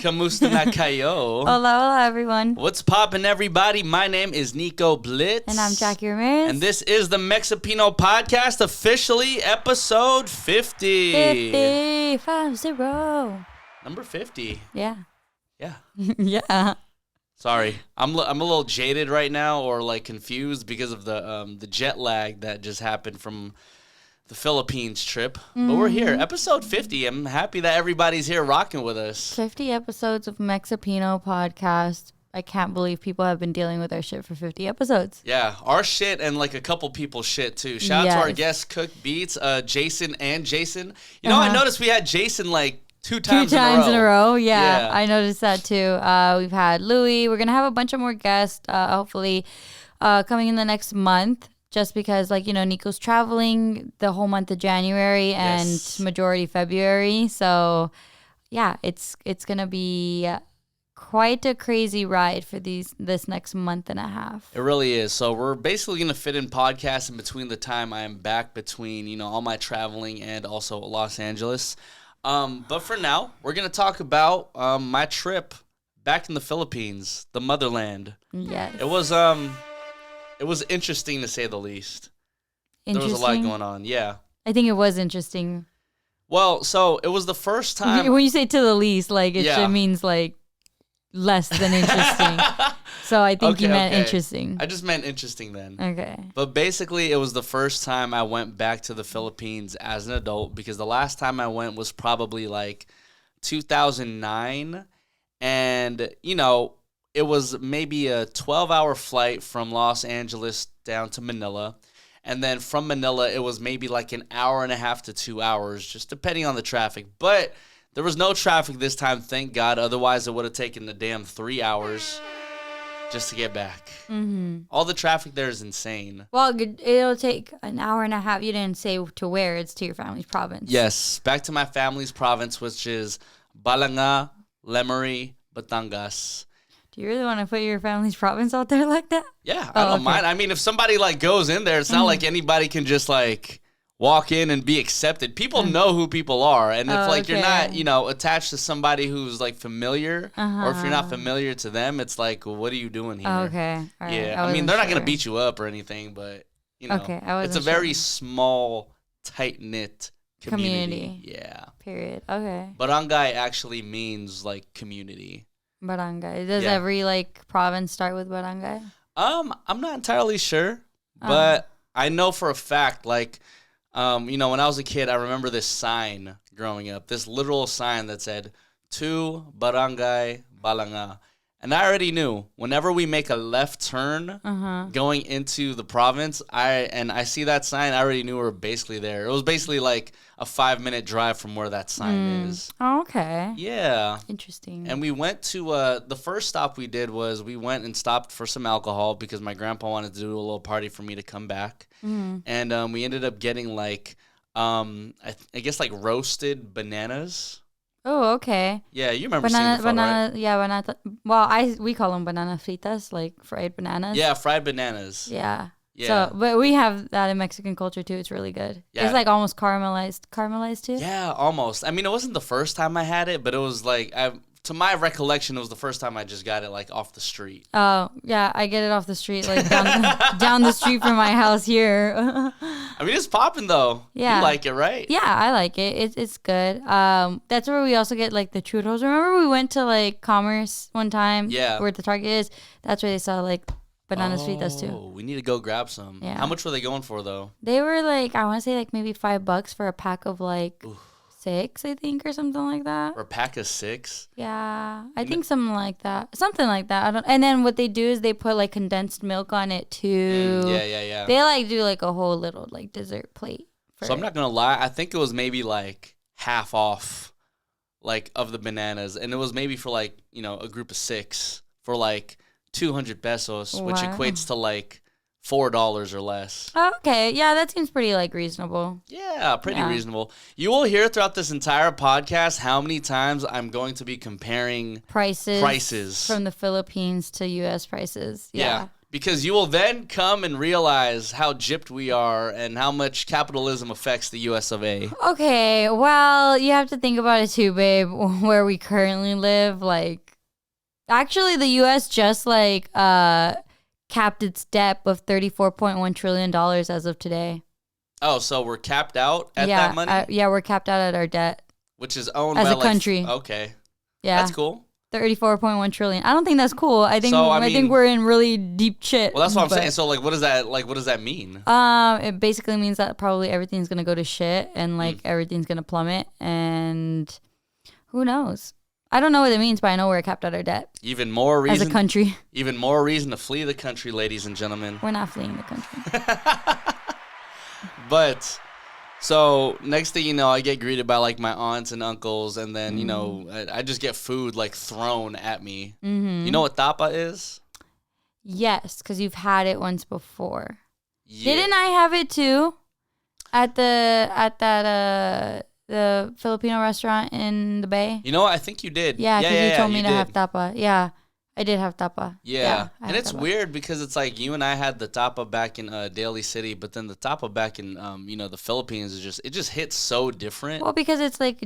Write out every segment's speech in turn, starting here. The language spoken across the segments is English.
Kamusta na kayo? Hola, hola, everyone. What's poppin', everybody? My name is Nico Blitz. And I'm Jackie Ramirez. And this is the Mexipino podcast, officially episode 50. 50. Number 50. Yeah. Yeah. Yeah. Sorry, I'm a little jaded right now, or like confused because of the jet lag that just happened from the Philippines trip. But we're here, episode 50. I'm happy that everybody's here rocking with us. 50 episodes of Mexipino podcast. I can't believe people have been dealing with our shit for 50 episodes. Yeah, our shit and like a couple people's shit too. Shout out to our guest Cook Beats, Jason and Jason. You know, I noticed we had Jason like two times in a row. Yeah, I noticed that too. We've had Louie. We're gonna have a bunch of more guests, hopefully, coming in the next month. Just because, like, you know, Nico's traveling the whole month of January and majority February. So, yeah, it's gonna be quite a crazy ride for this next month and a half. It really is. So we're basically gonna fit in podcasts in between the time I am back between, you know, all my traveling and also Los Angeles. But for now, we're going to talk about my trip back in the Philippines, the motherland. Yes. It was interesting to say the least. There was a lot going on, yeah. I think it was interesting. Well, so it was the first time. When you say to the least, like it means like less than interesting. So I think you meant interesting. I just meant interesting then. Okay. But basically, it was the first time I went back to the Philippines as an adult, because the last time I went was probably like 2009. And, you know, it was maybe a 12-hour flight from Los Angeles down to Manila. And then from Manila, it was maybe like an hour and a half to 2 hours, just depending on the traffic. But there was no traffic this time, thank God. Otherwise, it would have taken the damn 3 hours just to get back. Mm-hmm. All the traffic there is insane. Well, it'll take an hour and a half. You didn't say to where. It's to your family's province. Yes, back to my family's province, which is Balanga, Lemery, Batangas. Do you really want to put your family's province out there like that? Yeah, I don't mind. I mean, if somebody like goes in there, it's not like anybody can just like walk in and be accepted. People know who people are, and if like you're not, you know, attached to somebody who's like familiar, or if you're not familiar to them, it's like, well, what are you doing here? Okay, all right. Yeah, I mean, they're not gonna beat you up or anything, but you know, it's a very small, tight knit community. Yeah. Period. Okay. Barangay actually means like community. Barangay. Does every like province start with barangay? I'm not entirely sure, but I know for a fact, like, you know, when I was a kid, I remember this sign growing up, this literal sign that said, "To Barangay Balanga." And I already knew whenever we make a left turn going into the province, I see that sign, I already knew we were basically there. It was basically like a 5-minute drive from where that sign is. Oh, okay. Yeah. Interesting. And we went to, the first stop we did was we went and stopped for some alcohol because my grandpa wanted to do a little party for me to come back. And we ended up getting like, I guess like roasted bananas. Oh, okay. Yeah, you remember seeing it before, right? Yeah, banana. Well, we call them banana fritas, like fried bananas. Yeah, fried bananas. Yeah. So, but we have that in Mexican culture too. It's really good. Yeah. It's like almost caramelized too. Yeah, almost. I mean, it wasn't the first time I had it, but it was like, to my recollection, it was the first time I just got it like off the street. Oh, yeah, I get it off the street, like down the street from my house here. I mean, it's popping though. Yeah. You like it, right? Yeah, I like it. It's good. That's where we also get like the churros. Remember we went to like Commerce one time? Yeah. Where the Target is? That's where they sell like bananas fritas too. Oh, we need to go grab some. Yeah. How much were they going for though? They were like, I want to say like maybe $5 for a pack of like 6, I think, or something like that. Or a pack of 6? Yeah, I think something like that. Something like that. I don't. And then what they do is they put like condensed milk on it too. Yeah. They like do like a whole little like dessert plate. So I'm not gonna lie. I think it was maybe like half off, like of the bananas, and it was maybe for like, you know, a group of 6 for like 200 pesos, which equates to like $4 or less. Okay, yeah, that seems pretty like reasonable. Yeah, pretty reasonable. You will hear throughout this entire podcast how many times I'm going to be comparing prices from the Philippines to U.S. prices. Yeah. Because you will then come and realize how gypped we are and how much capitalism affects the US of A. Okay, well, you have to think about it too, babe. Where we currently live, like, actually, the U.S. just like capped its debt of $34.1 trillion as of today. Oh, so we're capped out at that money? Yeah, we're capped out at our debt. Which is owned as by a country. Okay. Yeah. That's cool. 34.1 trillion. I don't think that's cool. I think I think we're in really deep shit. Well, that's what I'm saying. So what does that mean? It basically means that probably everything's going to go to shit and like everything's going to plummet and who knows? I don't know what it means, but I know we're capped at our debt. Even more reason as a country. Even more reason to flee the country, ladies and gentlemen. We're not fleeing the country. But so next thing you know, I get greeted by like my aunts and uncles, and then you know I just get food like thrown at me. You know what tapa is? Yes, because you've had it once before. Yeah. Didn't I have it too? At that the Filipino restaurant in the Bay. You know what? I think you did. Yeah, because you told me to have tapa. Yeah. I did have tapa. Yeah. And it's weird because it's like you and I had the tapa back in Daly City, but then the tapa back in the Philippines is just hits so different. Well, because it's like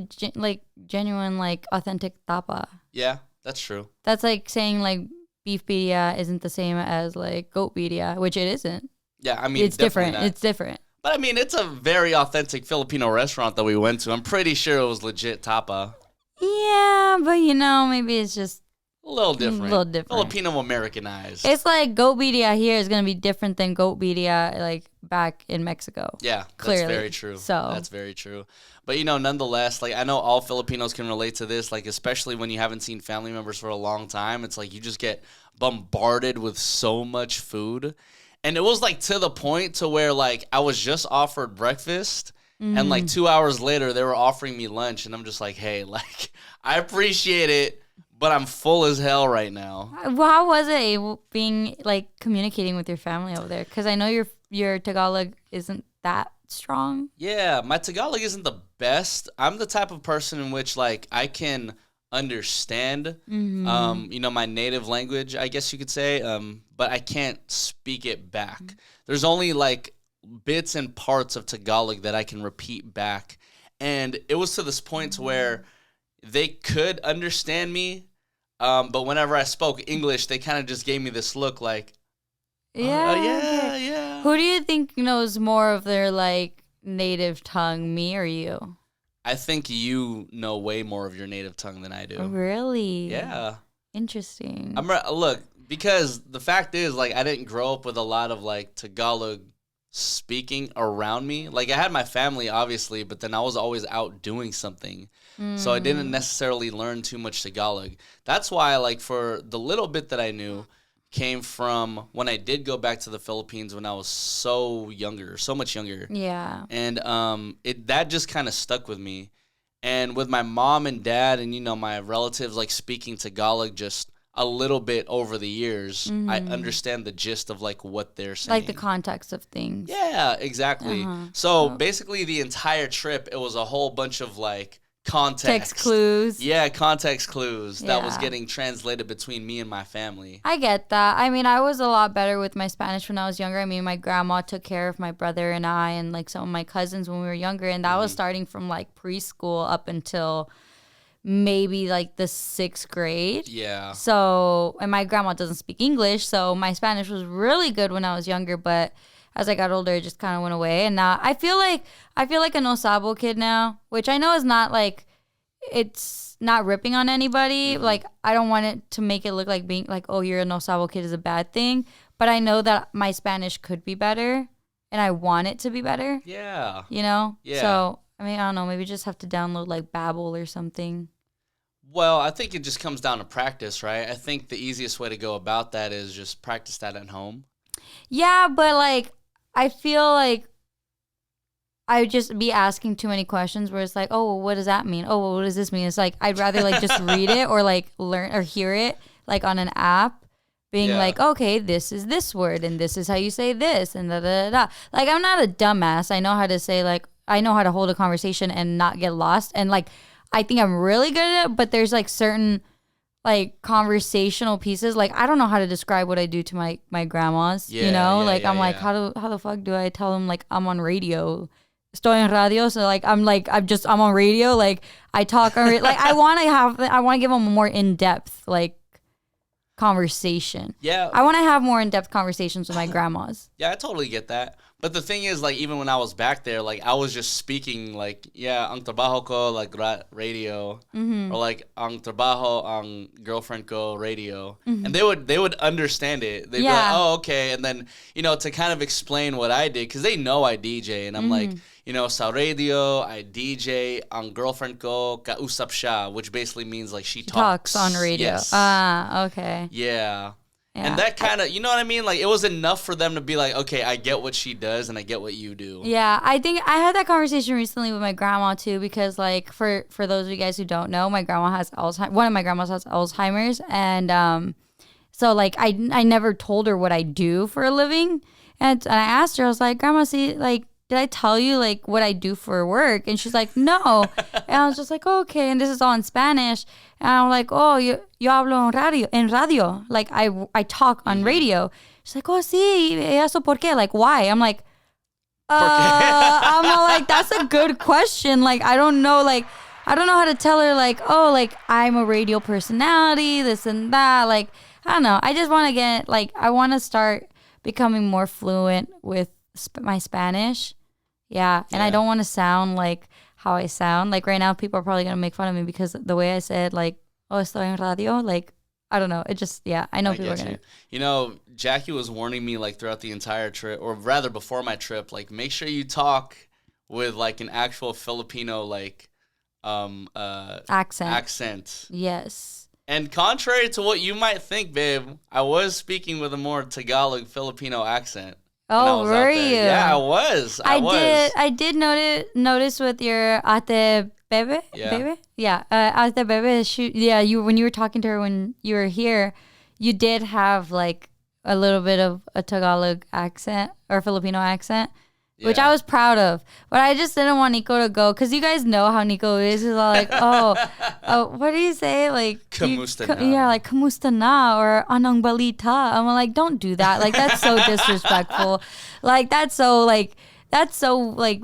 genuine, like authentic tapa. Yeah, that's true. That's like saying like beef birria isn't the same as like goat birria, which it isn't. Yeah, I mean it's different. Not. It's different. But I mean, it's a very authentic Filipino restaurant that we went to. I'm pretty sure it was legit tapa. Yeah, but maybe it's just a little different. A little different. Filipino Americanized. It's like goat birria here is going to be different than goat birria like back in Mexico. Yeah, clearly. That's very true. So that's very true. But nonetheless, like I know all Filipinos can relate to this, like especially when you haven't seen family members for a long time. It's like you just get bombarded with so much food. And it was like to the point to where like I was just offered breakfast and like 2 hours later they were offering me lunch and I'm just like, hey, like I appreciate it, but I'm full as hell right now. Well, how was it being like communicating with your family over there? Because I know your Tagalog isn't that strong. Yeah, my Tagalog isn't the best. I'm the type of person in which like I can understand my native language, I guess you could say, but I can't speak it back. There's only like bits and parts of Tagalog that I can repeat back, and it was to this point to where they could understand me, but whenever I spoke English they kind of just gave me this look like yeah. Who do you think knows more of their like native tongue, me or you? I think you know way more of your native tongue than I do. Oh, really? Yeah. Interesting. Look, because the fact is, like, I didn't grow up with a lot of, like, Tagalog speaking around me. Like, I had my family, obviously, but then I was always out doing something. So I didn't necessarily learn too much Tagalog. That's why, like, for the little bit that I knew came from when I did go back to the Philippines when I was so much younger. Yeah. And that just kind of stuck with me. And with my mom and dad and, my relatives, like, speaking Tagalog just a little bit over the years, I understand the gist of, like, what they're saying. Like the context of things. Yeah, exactly. So basically the entire trip, it was a whole bunch of, like, context clues. Yeah, context clues that was getting translated between me and my family. I get that. I mean, I was a lot better with my Spanish when I was younger. I mean, my grandma took care of my brother and I and like some of my cousins when we were younger, and that was starting from like preschool up until maybe like the 6th grade. Yeah. So, and my grandma doesn't speak English, so my Spanish was really good when I was younger, but as I got older, it just kind of went away. And now I feel like a no sabo kid now, which I know is not like, it's not ripping on anybody. Like, I don't want it to make it look like being like, oh, you're a no sabo kid is a bad thing. But I know that my Spanish could be better and I want it to be better. Yeah. Yeah. So, I mean, I don't know. Maybe just have to download like Babbel or something. Well, I think it just comes down to practice, right? I think the easiest way to go about that is just practice that at home. Yeah, but like, I feel like I would just be asking too many questions where it's like, oh, well, what does that mean? Oh, well, what does this mean? It's like, I'd rather like just read it or like learn or hear it like on an app being like, okay, this is this word and this is how you say this and da da da. Like, I'm not a dumbass. I know how to say like, I know how to hold a conversation and not get lost. And like, I think I'm really good at it, but there's like certain like conversational pieces. Like I don't know how to describe what I do to my grandmas. Yeah, you know, yeah, like yeah, I'm like, yeah. how the fuck do I tell them like I'm on radio? Estoy en radio, so like I'm on radio. Like I talk on like I want to give them a more in depth like conversation. Yeah. I want to have more in depth conversations with my grandmas. Yeah, I totally get that. But the thing is, like, even when I was back there, like, I was just speaking, like, yeah, ang trabajo ko, like, radio, or like, ang trabajo, ang girlfriend ko, radio, and they would understand it. They'd be like, oh, okay, and then to kind of explain what I did, because they know I DJ, and I'm like, sa radio, I DJ, ang girlfriend ko, kausap siya, which basically means like she talks on radio. Yes. Okay. Yeah. Yeah. And that kind of, you know what I mean? Like, it was enough for them to be like, okay, I get what she does and I get what you do. Yeah, I think I had that conversation recently with my grandma, too, because, like, for those of you guys who don't know, my grandma has Alzheimer's. One of my grandmas has Alzheimer's. And so, like, I never told her what I do for a living. And I asked her, I was like, Grandma, see, like, did I tell you, like, what I do for work? And she's like, no. And I was just like, oh, okay. And this is all in Spanish. And I'm like, oh, yo hablo en radio. Like, I talk on radio. She's like, oh, sí, eso por qué? Like, why? I'm like, I'm like, that's a good question. Like, I don't know how to tell her, like, oh, like, I'm a radio personality, this and that. Like, I don't know. I just want to I want to start becoming more fluent with my Spanish. Yeah. And I don't want to sound like how I sound. Like right now, people are probably going to make fun of me because the way I said, like, oh, estoy en radio. Like, I don't know. It just, I know people are going to. Jackie was warning me like throughout the entire trip, or rather before my trip, like make sure you talk with like an actual Filipino, like, accent. Yes. And contrary to what you might think, babe, I was speaking with a more Tagalog Filipino accent. Oh, were you? Yeah, I was. I did notice with your ate bebe. Yeah. Bebe? Yeah. Ate bebe. Yeah. When you were talking to her when you were here, you did have like a little bit of a Tagalog accent or Filipino accent. Which I was proud of. But I just didn't want Nico to go. Because you guys know how Nico is. He's all like, oh, what do you say? Like, kamusta na. Yeah, like, kamusta na or anong balita. I'm like, don't do that. Like, that's so disrespectful. Like, that's so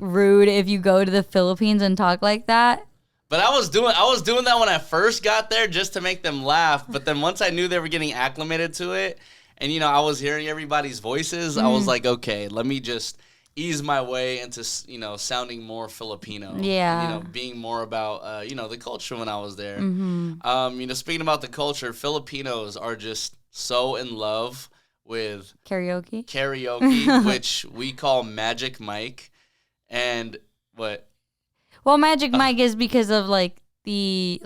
rude if you go to the Philippines and talk like that. But I was doing that when I first got there just to make them laugh. But then once I knew they were getting acclimated to it, and, I was hearing everybody's voices, I was like, okay, let me just ease my way into, sounding more Filipino. Yeah. And, being more about, the culture when I was there. Mm-hmm. Speaking about the culture, Filipinos are just so in love with karaoke, which we call Magic Mike. And what? Well, Magic Mike is because of, like, the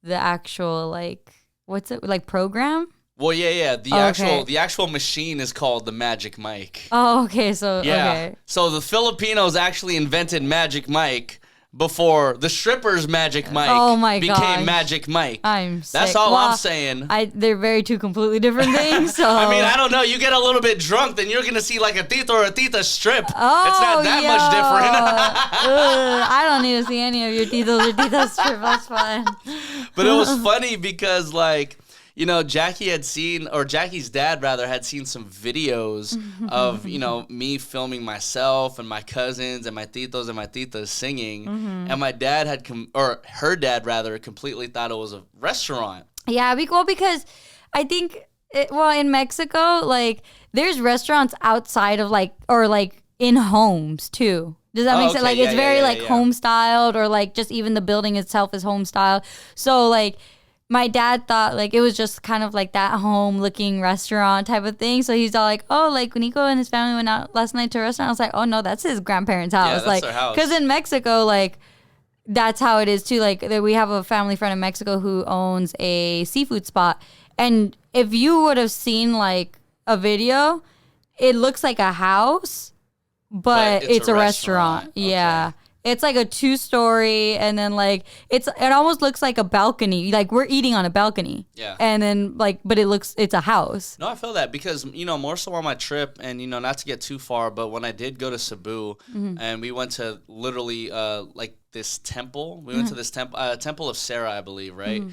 actual, like, what's it, like, program? Well, yeah. The actual machine is called the Magic Mike. Oh, okay. So Okay. So the Filipinos actually invented Magic Mike before the strippers' Magic Mike became Magic Mike. I'm sick. That's all I'm saying. They're two completely different things. So I mean, I don't know. You get a little bit drunk, then you're gonna see like a tito or a tita strip. Oh, it's not that much different. I don't need to see any of your titos or titas strip. That's fine. But it was funny because like, Jackie's dad rather had seen some videos of, me filming myself and my cousins and my titos and my titas singing. And my dad her dad rather completely thought it was a restaurant. Yeah, because I think, in Mexico, like, there's restaurants outside of, like, or, like, in homes, too. Does that make sense? Like, it's very, home-styled, or, like, just even the building itself is home-styled. So, like, my dad thought, like, it was just kind of like that home-looking restaurant type of thing. So he's all like, oh, like, Nico and his family went out last night to a restaurant. I was like, oh, no, that's his grandparents' house. Yeah, that's like, their house. Because in Mexico, like, that's how it is, too. Like, we have a family friend in Mexico who owns a seafood spot. And if you would have seen, like, a video, it looks like a house, but it's a restaurant. Okay. Yeah. It's like a 2-story, and then like it almost looks like a balcony. Like we're eating on a balcony. Yeah. And then like, but it's a house. No, I feel that because, more so on my trip and, not to get too far, but when I did go to Cebu and we went to literally like this temple, we went to this temple of Sarah, I believe, right?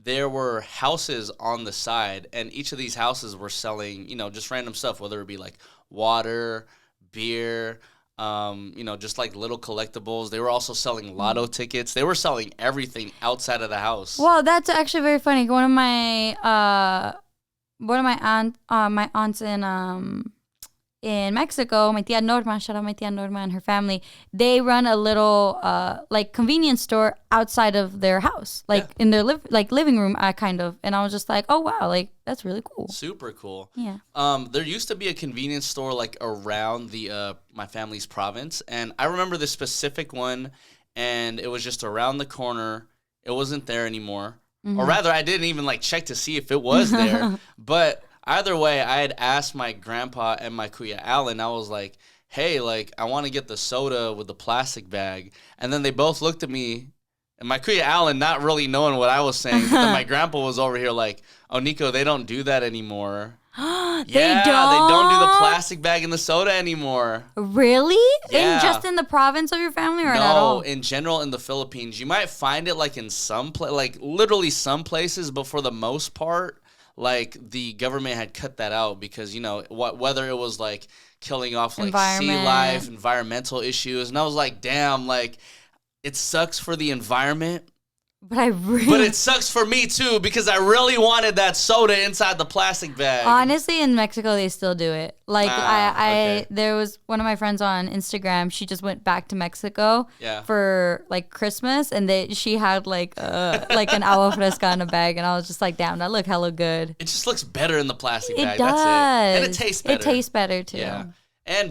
There were houses on the side, and each of these houses were selling, just random stuff, whether it be like water, beer, just like little collectibles. They were also selling lotto tickets. They were selling everything outside of the house. Well, that's actually very funny. One of my aunts in Mexico, my tia Norma, shout out my tia Norma and her family, they run a little like convenience store outside of their house, like in their living room, kind of. And I was just like, oh wow, like that's really cool. Super cool. Yeah. There used to be a convenience store like around the my family's province, and I remember this specific one, and it was just around the corner. It wasn't there anymore, or rather, I didn't even like check to see if it was there, but. Either way, I had asked my grandpa and my kuya Alan, I was like, hey, like, I want to get the soda with the plastic bag. And then they both looked at me, and my kuya Alan not really knowing what I was saying. But then my grandpa was over here like, oh, Nico, they don't do that anymore. They don't do the plastic bag in the soda anymore. Really? Yeah. Just in the province of your family, or no, not at all? In general in the Philippines. You might find it like in some like literally some places, but for the most part, like the government had cut that out because whether it was like killing off like sea life, environmental issues, and I was like, damn, like it sucks for the environment, but it sucks for me too because I really wanted that soda inside the plastic bag. Honestly, in Mexico they still do it. Like there was one of my friends on Instagram. She just went back to Mexico for like Christmas, and she had like an agua fresca in a bag, and I was just like, damn, that looked hella good. It just looks better in the plastic bag. It does. That's it, and it tastes better. It tastes better too. Yeah.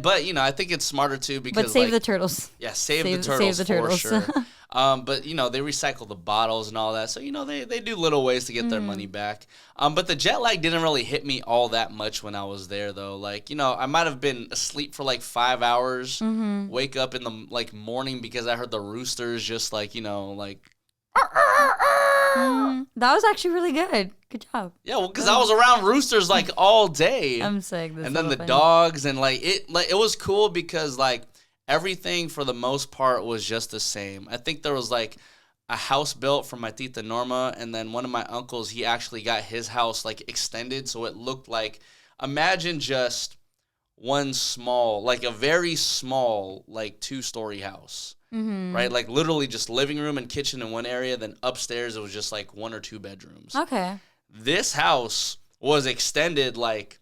But I think it's smarter too because but save the turtles. Yeah, save the turtles for sure. But they recycle the bottles and all that, so they do little ways to get their money back. But the jet lag didn't really hit me all that much when I was there though. Like I might have been asleep for like 5 hours, wake up in the like morning because I heard the roosters just like like. That was actually really good. Good job. Yeah, well, because I was around roosters like all day. I'm sick. And then the dogs and it was cool because like everything for the most part was just the same. I think there was like a house built from my tita Norma, and then one of my uncles, he actually got his house like extended, so it looked like, imagine just one small, like a very small, like 2-story house. Right, like literally just living room and kitchen in one area. Then upstairs it was just like 1 or 2 bedrooms. Okay. This house was extended like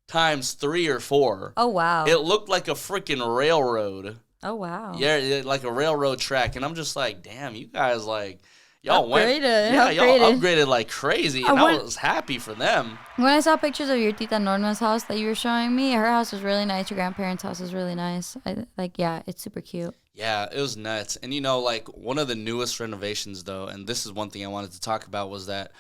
times 3 or 4. Oh wow! It looked like a freaking railroad. Oh wow! Yeah, like a railroad track, and I'm just like, damn, you guys like. Y'all upgraded like crazy, and I was happy for them. When I saw pictures of your tita Norma's house that you were showing me, her house was really nice. Your grandparents' house was really nice. It's super cute. Yeah, it was nuts. And like one of the newest renovations though, and this is one thing I wanted to talk about, was that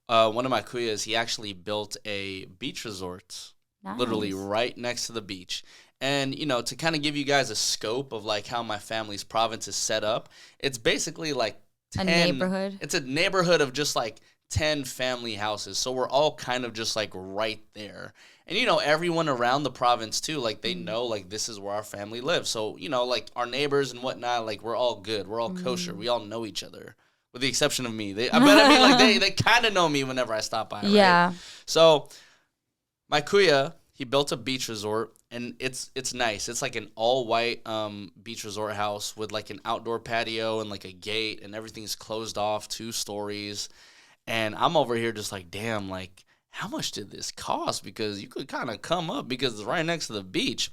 one of my kuyas, he actually built a beach resort, literally right next to the beach. And, to kind of give you guys a scope of like how my family's province is set up, it's basically like a neighborhood. It's a neighborhood of just like 10 family houses. So we're all kind of just like right there. And, everyone around the province too, like they know like this is where our family lives. So, like our neighbors and whatnot, like we're all good. We're all kosher. We all know each other with the exception of me. They kind of know me whenever I stop by. Yeah. Right? So my kuya, he built a beach resort, and it's nice. It's like an all-white beach resort house with like an outdoor patio and like a gate, and everything's closed off, 2 stories. And I'm over here just like, damn, like how much did this cost? Because you could kind of come up because it's right next to the beach.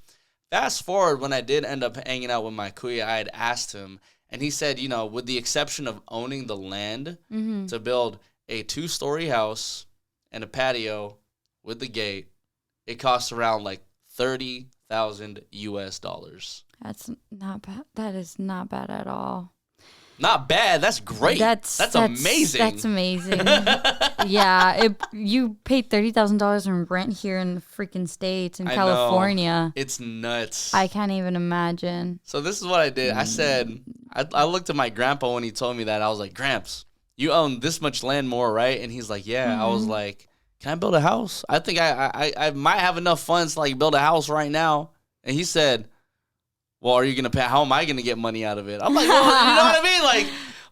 Fast forward, when I did end up hanging out with my kuya, I had asked him, and he said, with the exception of owning the land to build a 2-story house and a patio with the gate, it costs around like $30,000 US. That's not bad. That is not bad at all. Not bad. That's great. That's amazing. That's amazing. Yeah, you paid $30,000 in rent here in the freaking States in California. Know. It's nuts. I can't even imagine. So this is what I did. I said, I looked at my grandpa when he told me that. I was like, Gramps, you own this much land more, right? And he's like, yeah. I was like, can I build a house? I think I might have enough funds to like build a house right now. And he said, well, are you going to pay? How am I going to get money out of it? I'm like, well, you know what I mean?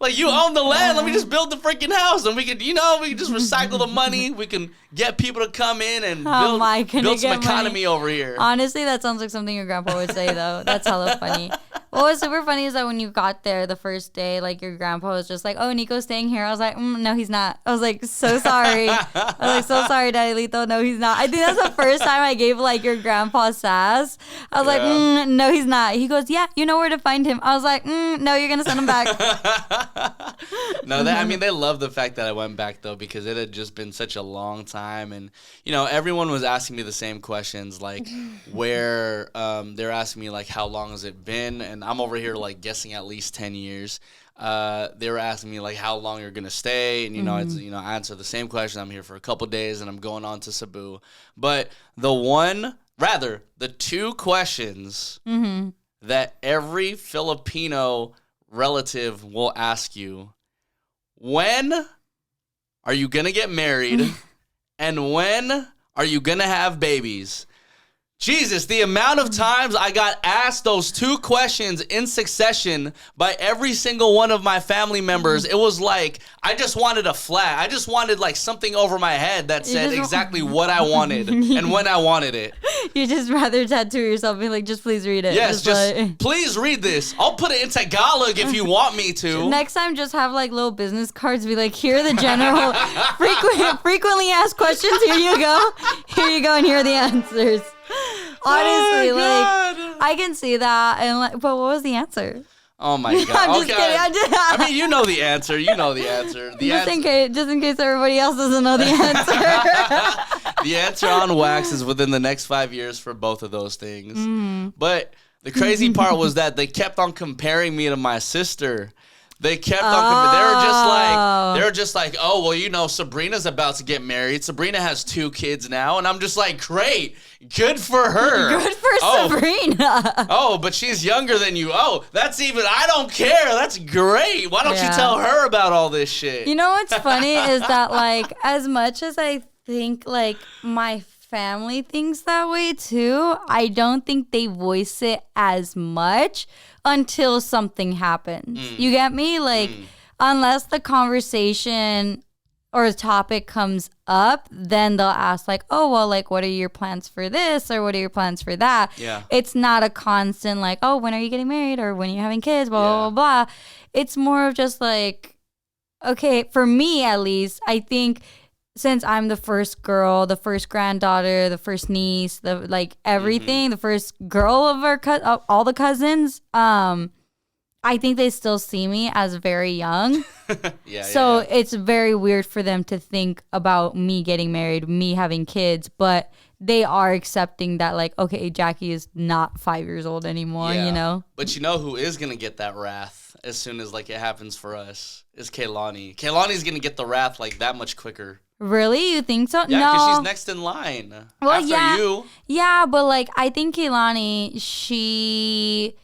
Like you own the land. Let me just build the freaking house. And we could, we can just recycle the money. We can get people to come in and build some economy over here. Honestly, that sounds like something your grandpa would say, though. That's hella funny. What was super funny is that when you got there the first day, like your grandpa was just like, oh, Nico's staying here. I was like, no, he's not. I was like, so sorry. I was like, so sorry, Daddy-lito. No, he's not. I think that's the first time I gave like your grandpa sass. I was like, no, he's not. He goes, yeah, you know where to find him. I was like, no, you're going to send him back. No, they love the fact that I went back, though, because it had just been such a long time. And, everyone was asking me the same questions, like where they're asking me, like, how long has it been? And I'm over here, like, guessing at least 10 years. They were asking me, like, how long you're going to stay. And, I answer the same question. I'm here for a couple days, and I'm going on to Cebu. But the two questions that every Filipino relative will ask you, when are you going to get married? And when are you going to have babies? Jesus, the amount of times I got asked those two questions in succession by every single one of my family members, it was like I just wanted a flag. I just wanted like something over my head that said exactly what I wanted and when I wanted it. You just rather tattoo yourself and be like, just please read it. Yes, please read this. I'll put it in Tagalog if you want me to. Next time, just have like little business cards. Be like, here are the general frequently asked questions. Here you go. Here you go, and here are the answers. Honestly, I can see that, and but what was the answer? Oh my god! I'm just kidding. I mean, you know the answer. Just in case everybody else doesn't know the answer. The answer on wax is within the next 5 years for both of those things. But the crazy part was that they kept on comparing me to my sister. They kept on. They were just like, oh well, Sabrina's about to get married. Sabrina has 2 kids now, and I'm just like, great, good for her. Good for Sabrina. Oh, but she's younger than you. Oh, I don't care. That's great. Why don't you tell her about all this shit? You know what's funny is that like as much as I think like my family thinks that way too, I don't think they voice it as much until something happens. You get me? Like, unless the conversation or a topic comes up, then they'll ask like, oh, well, like, what are your plans for this? Or what are your plans for that? Yeah. It's not a constant like, oh, when are you getting married? Or when are you having kids? Blah, blah, blah. It's more of just like, okay, for me at least, I think since I'm the first girl, the first granddaughter, the first niece, the everything, the first girl of all the cousins, I think they still see me as very young. So it's very weird for them to think about me getting married, me having kids, but they are accepting that like, okay, Jackie is not 5 years old anymore, But you know who is going to get that wrath as soon as like it happens for us is Kaylani. Kaylani's going to get the wrath like that much quicker. Really? You think so? Yeah, no. because she's next in line after you. Yeah, but like I think Kaylani, she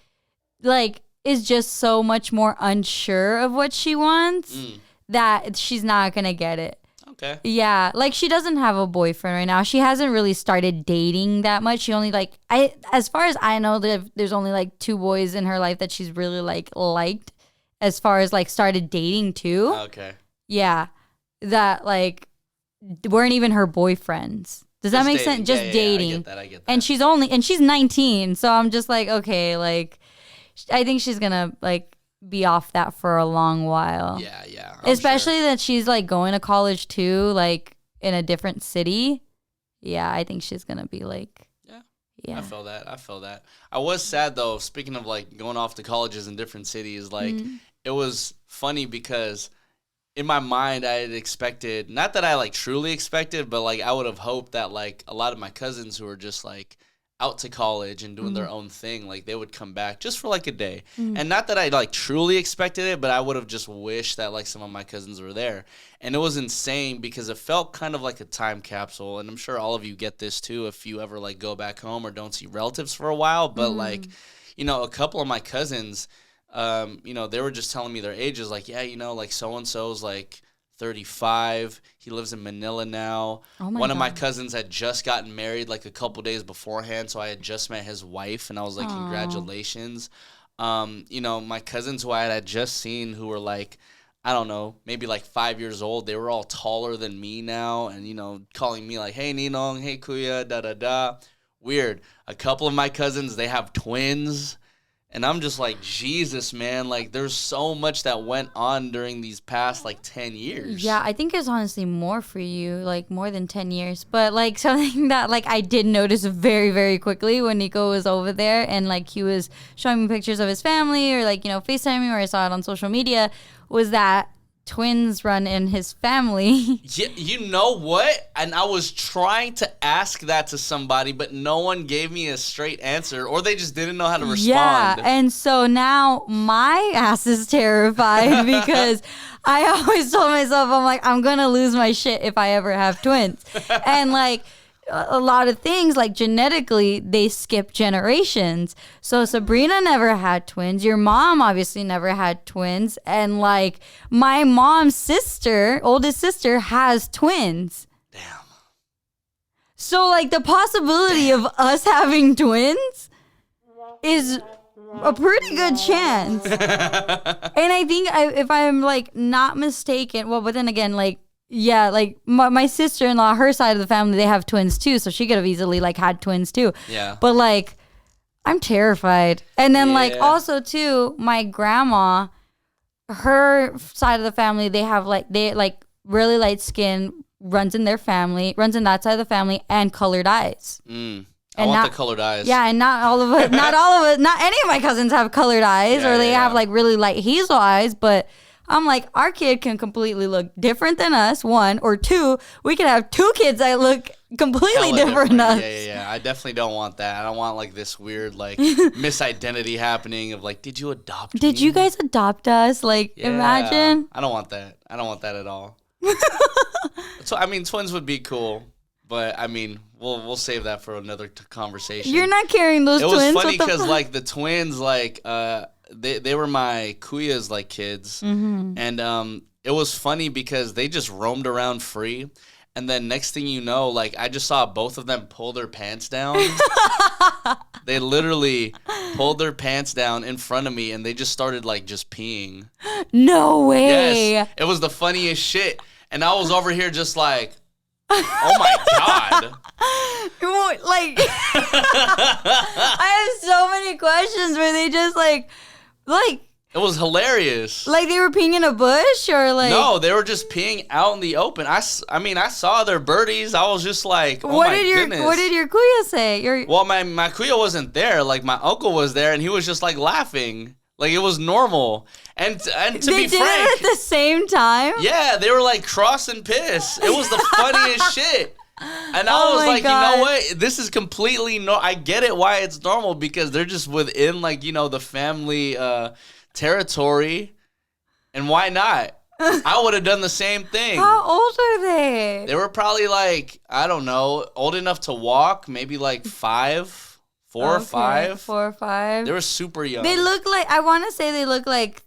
like is just so much more unsure of what she wants that she's not gonna get it. Okay. Yeah, like she doesn't have a boyfriend right now. She hasn't really started dating that much. She only as far as I know, there's only like 2 boys in her life that she's really liked. As far as like started dating too. Okay. Yeah, that like weren't even her boyfriends. Does that make sense? Just dating. I get that. And she's 19, so I'm just like, okay, like I think she's gonna like be off that for a long while. Yeah. Especially that she's like going to college too, like in a different city. Yeah, I think she's gonna be like. Yeah. I feel that. I was sad though. Speaking of like going off to colleges in different cities, like it was funny because in my mind I had expected, not that I like truly expected, but like I would have hoped that like a lot of my cousins who were just like out to college and doing their own thing, like they would come back just for like a day. And not that I like truly expected it, but I would have just wished that like some of my cousins were there. And it was insane because it felt kind of like a time capsule. And I'm sure all of you get this too if you ever like go back home or don't see relatives for a while. But like, you know, a couple of my cousins, you know, they were just telling me their ages, like, yeah, you know, like so and so's like 35. He lives in Manila now. One of my cousins had just gotten married like a couple days beforehand, so I had just met his wife, and I was like, congratulations. You know, my cousins who I had just seen who were like, I don't know, maybe like 5 years old, they were all taller than me now, and, you know, calling me like, hey, Ninong, hey, Kuya, da-da-da. Weird. A couple of my cousins, they have twins. And I'm just like, Jesus, man, like there's so much that went on during these past like 10 years. Yeah, I think it's honestly more for you, like more than 10 years. But like something that like I did notice very, very quickly when Nico was over there and like he was showing me pictures of his family or like, you know, FaceTiming or I saw it on social media was that twins run in his family. Yeah, you know what? And I was trying to ask that to somebody, but no one gave me a straight answer, or they just didn't know how to respond. Yeah, and so now my ass is terrified because I always told myself, I'm like, I'm going to lose my shit if I ever have twins. And like, a lot of things like genetically they skip generations. So Sabrina never had twins. Your mom obviously never had twins. And like my mom's sister, oldest sister, has twins. Damn. So like the possibility of us having twins is a pretty good chance. And I think if I'm like not mistaken, well, but then again, like, yeah, like my sister-in-law, her side of the family, they have twins too, so she could have easily like had twins too. Yeah. But like, I'm terrified. And then like also too, my grandma, her side of the family, they like really light skin, runs in that side of the family, and colored eyes. I want the colored eyes. Yeah, and not all of us, not any of my cousins have colored eyes, or they have like really light hazel eyes, but I'm like, our kid can completely look different than us, one, or two, we could have two kids that look completely different than us. Yeah. I definitely don't want that. I don't want like this weird like misidentity happening of like, did you adopt me? Did you guys adopt us? Like, imagine. I don't want that. I don't want that at all. So, I mean, twins would be cool, but I mean, we'll save that for another conversation. You're not carrying those twins? It was funny because like the twins, like, they were my kuya's like kids, and it was funny because they just roamed around free, and then next thing you know, like I just saw both of them pull their pants down. They literally pulled their pants down in front of me, and they just started like just peeing. No way. Yes, it was the funniest shit, and I was over here just like, oh my God. Like, I have so many questions where they just like it was hilarious. Like they were peeing in a bush or like no, they were just peeing out in the open. I mean I saw their birdies. I was just like, oh my goodness. What did your kuya say? Well, my kuya wasn't there. Like my uncle was there, and he was just like laughing, like it was normal. And to they be did frank, it at the same time. Yeah, they were like crossing piss. It was the funniest shit. And I was like, God. You know what? This is completely I get it why it's normal, because they're just within like, you know, the family territory, and why not? I would have done the same thing. How old are they? They were probably like, I don't know, old enough to walk, maybe like 4 or 5. 4 or 5. They were super young. They look like, I want to say they look like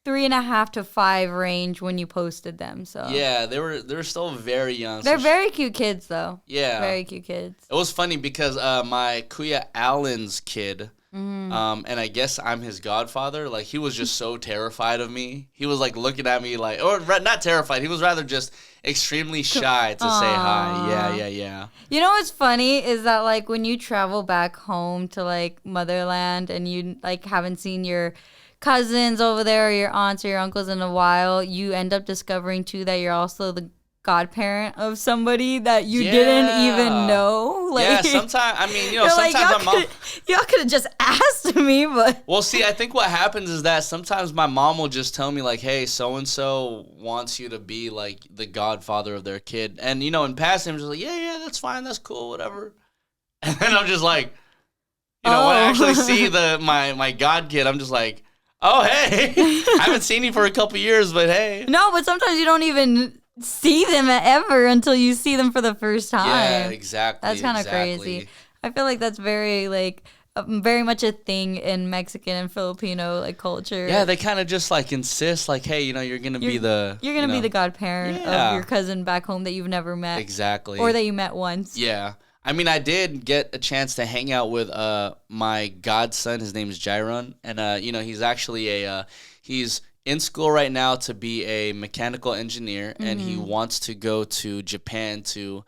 3.5 to 5 range when you posted them. So yeah, they were still very young. They're very cute kids though. Yeah, very cute kids. It was funny because my kuya Alan's kid, and I guess I'm his godfather. Like he was just so terrified of me. He was like looking at me like, or not terrified. He was rather just extremely shy to say hi. Yeah. You know what's funny is that like when you travel back home to like motherland and you like haven't seen your cousins over there or your aunts or your uncles in a while, you end up discovering too that you're also the godparent of somebody that you didn't even know. Like, yeah, sometimes, I mean, you know, sometimes like, my mom... Y'all could have just asked me, but... Well, see, I think what happens is that sometimes my mom will just tell me, like, hey, so-and-so wants you to be, like, the godfather of their kid. And, you know, in passing, I'm just like, yeah, that's fine, that's cool, whatever. And then I'm just like, When I actually see my god kid, I'm just like, oh hey, I haven't seen you for a couple years, but hey. No, but sometimes you don't even see them ever until you see them for the first time. Yeah, exactly. That's kind of crazy. I feel like that's very like very much a thing in Mexican and Filipino like culture. Yeah, they kind of just like insist, like, hey, you're gonna be the be the godparent of your cousin back home that you've never met. Exactly. Or that you met once. Yeah. I mean, I did get a chance to hang out with my godson. His name is Jairon, and he's actually he's in school right now to be a mechanical engineer, and he wants to go to Japan to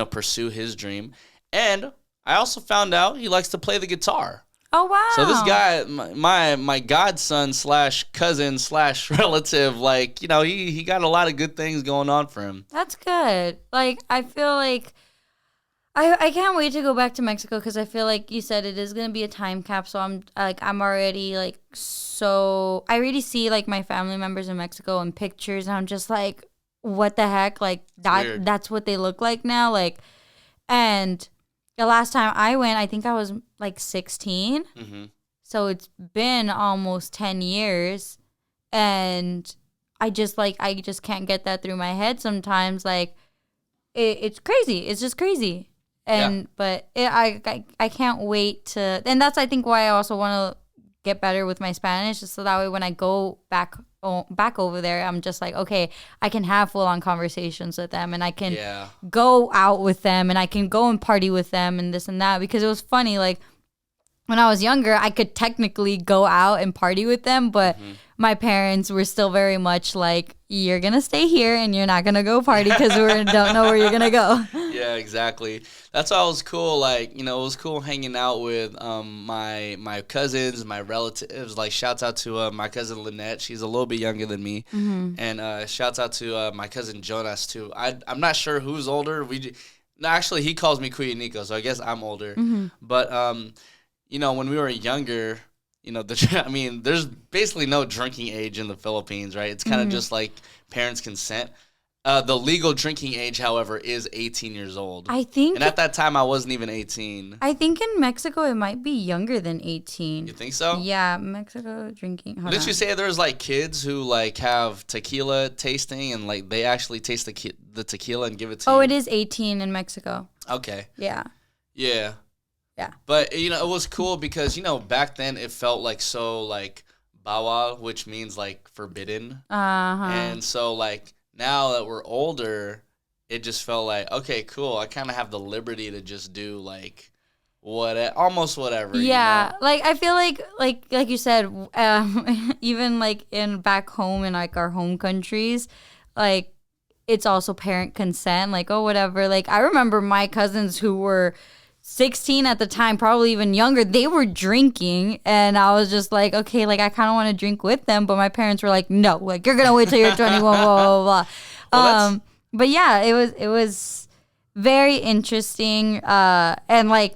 pursue his dream. And I also found out he likes to play the guitar. Oh wow! So this guy, my godson / cousin / relative, like he got a lot of good things going on for him. That's good. Like I feel like. I can't wait to go back to Mexico because I feel like you said it is gonna be a time capsule. I'm already like so I already see like my family members in Mexico and pictures and I'm just like, what the heck? Like that's what they look like now. Like, and the last time I went, I think I was like 16. Mm-hmm. So it's been almost 10 years, and I just can't get that through my head sometimes. Like it's crazy. It's just crazy. And but I can't wait to, and that's I think why I also want to get better with my Spanish, just so that way when I go back over there, I'm just like, okay, I can have full on conversations with them, and I can go out with them, and I can go and party with them, and this and that. Because it was funny, like when I was younger, I could technically go out and party with them, but my parents were still very much like, you're going to stay here and you're not going to go party because we don't know where you're going to go. Yeah, exactly. That's why it was cool. Like, it was cool hanging out with my cousins, my relatives. Like, shouts out to my cousin Lynette. She's a little bit younger than me. Mm-hmm. And shouts out to my cousin Jonas, too. I'm not sure who's older. Actually, he calls me Kuya Nico, so I guess I'm older. Mm-hmm. But, when we were younger, there's basically no drinking age in the Philippines, right? It's kind of just like parents' consent. The legal drinking age, however, is 18 years old. I think. And at that time, I wasn't even 18. I think in Mexico, it might be younger than 18. You think so? Yeah, Mexico drinking. Didn't you say there's like kids who like have tequila tasting and like they actually taste the tequila and give it to you? Oh, it is 18 in Mexico. Okay. Yeah. Yeah. Yeah. But, it was cool because, back then it felt like so, like, bawal, which means, like, forbidden. Uh-huh. And so, like, now that we're older, it just felt like, okay, cool. I kind of have the liberty to just do, like, almost whatever. Yeah. Like, I feel like you said, even, like, back home in, like, our home countries, like, it's also parent consent. Like, oh, whatever. Like, I remember my cousins who were 16 at the time, probably even younger, they were drinking, and I was just like, okay, like I kind of want to drink with them, but my parents were like, no, like you're gonna wait till you're 21, blah blah blah. But yeah, it was very interesting, and like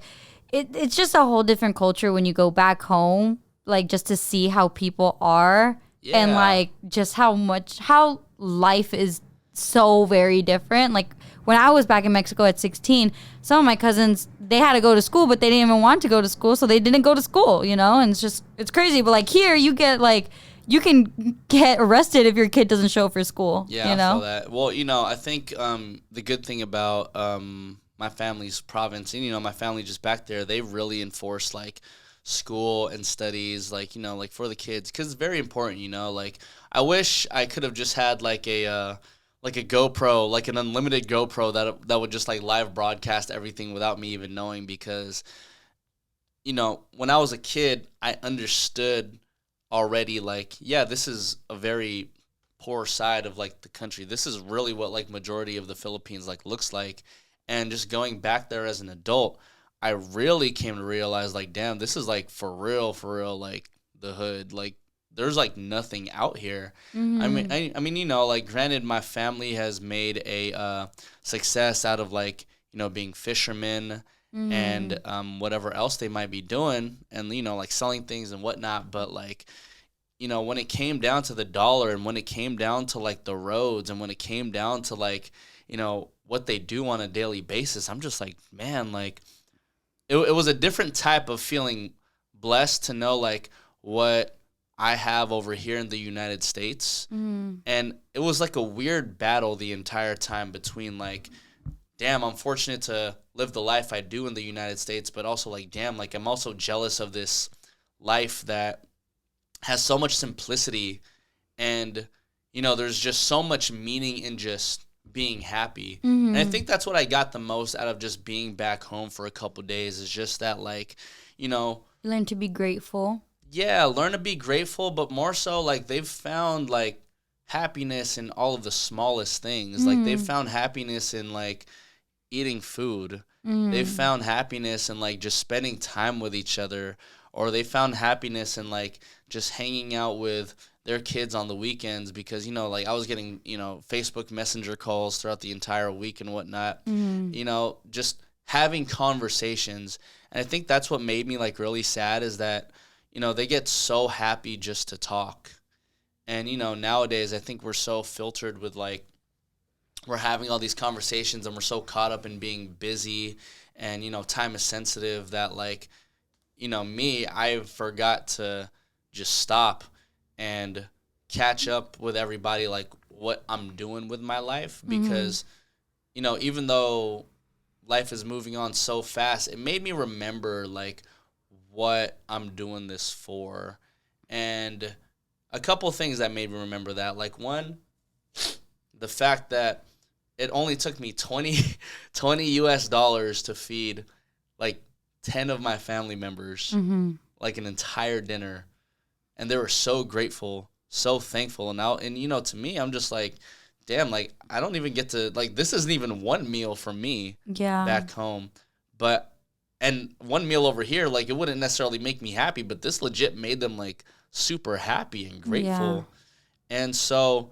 it's just a whole different culture when you go back home, like just to see how people are, and like just how life is so very different. Like when I was back in Mexico at 16, some of my cousins, they had to go to school, but they didn't even want to go to school, so they didn't go to school, and it's crazy. But like here, you can get arrested if your kid doesn't show up for school. Yeah, I feel that. Well, I think the good thing about my family's province, and my family just back there, they really enforce like school and studies, like like for the kids, because it's very important. Like I wish I could have just had like a GoPro, like an unlimited GoPro that would just like live broadcast everything without me even knowing, because, when I was a kid, I understood already like, yeah, this is a very poor side of like the country. This is really what like majority of the Philippines like looks like. And just going back there as an adult, I really came to realize like, damn, this is like for real, like the hood, like there's like nothing out here. Mm-hmm. I mean, like granted, my family has made a success out of like, being fishermen and whatever else they might be doing, and like selling things and whatnot. But like, when it came down to the dollar, and when it came down to like the roads, and when it came down to like, what they do on a daily basis, I'm just like, man, like it was a different type of feeling blessed to know like what I have over here in the United States. And it was like a weird battle the entire time between like, damn, I'm fortunate to live the life I do in the United States, but also like, damn, like I'm also jealous of this life that has so much simplicity and, you know, there's just so much meaning in just being happy. And I think that's what I got the most out of just being back home for a couple days is just that, like, you know, Learn to be grateful. yeah, learn to be grateful, but more so like they've found like happiness in all of the smallest things. Like they've found happiness in like eating food. They've found happiness in like just spending time with each other, or they found happiness in like just hanging out with their kids on the weekends because, you know, like I was getting, you know, Facebook Messenger calls throughout the entire week and whatnot, you know, just having conversations. And I think that's what made me like really sad is that, you know, they get so happy just to talk. And, you know, nowadays I think we're so filtered with like, we're having all these conversations and we're so caught up in being busy and, you know, time is sensitive that like, you know, I forgot to just stop and catch up with everybody, like what I'm doing with my life because, you know, even though life is moving on so fast, it made me remember like what I'm doing this for. And a couple things that made me remember that, like one, the fact that it only took me 20 US dollars to feed like 10 of my family members, like an entire dinner. And they were so grateful, so thankful. And you know, to me, I'm just like, damn, like, I don't even get to, like, this isn't even one meal for me back home. And one meal over here, like, it wouldn't necessarily make me happy, but this legit made them, like, super happy and grateful. Yeah. And so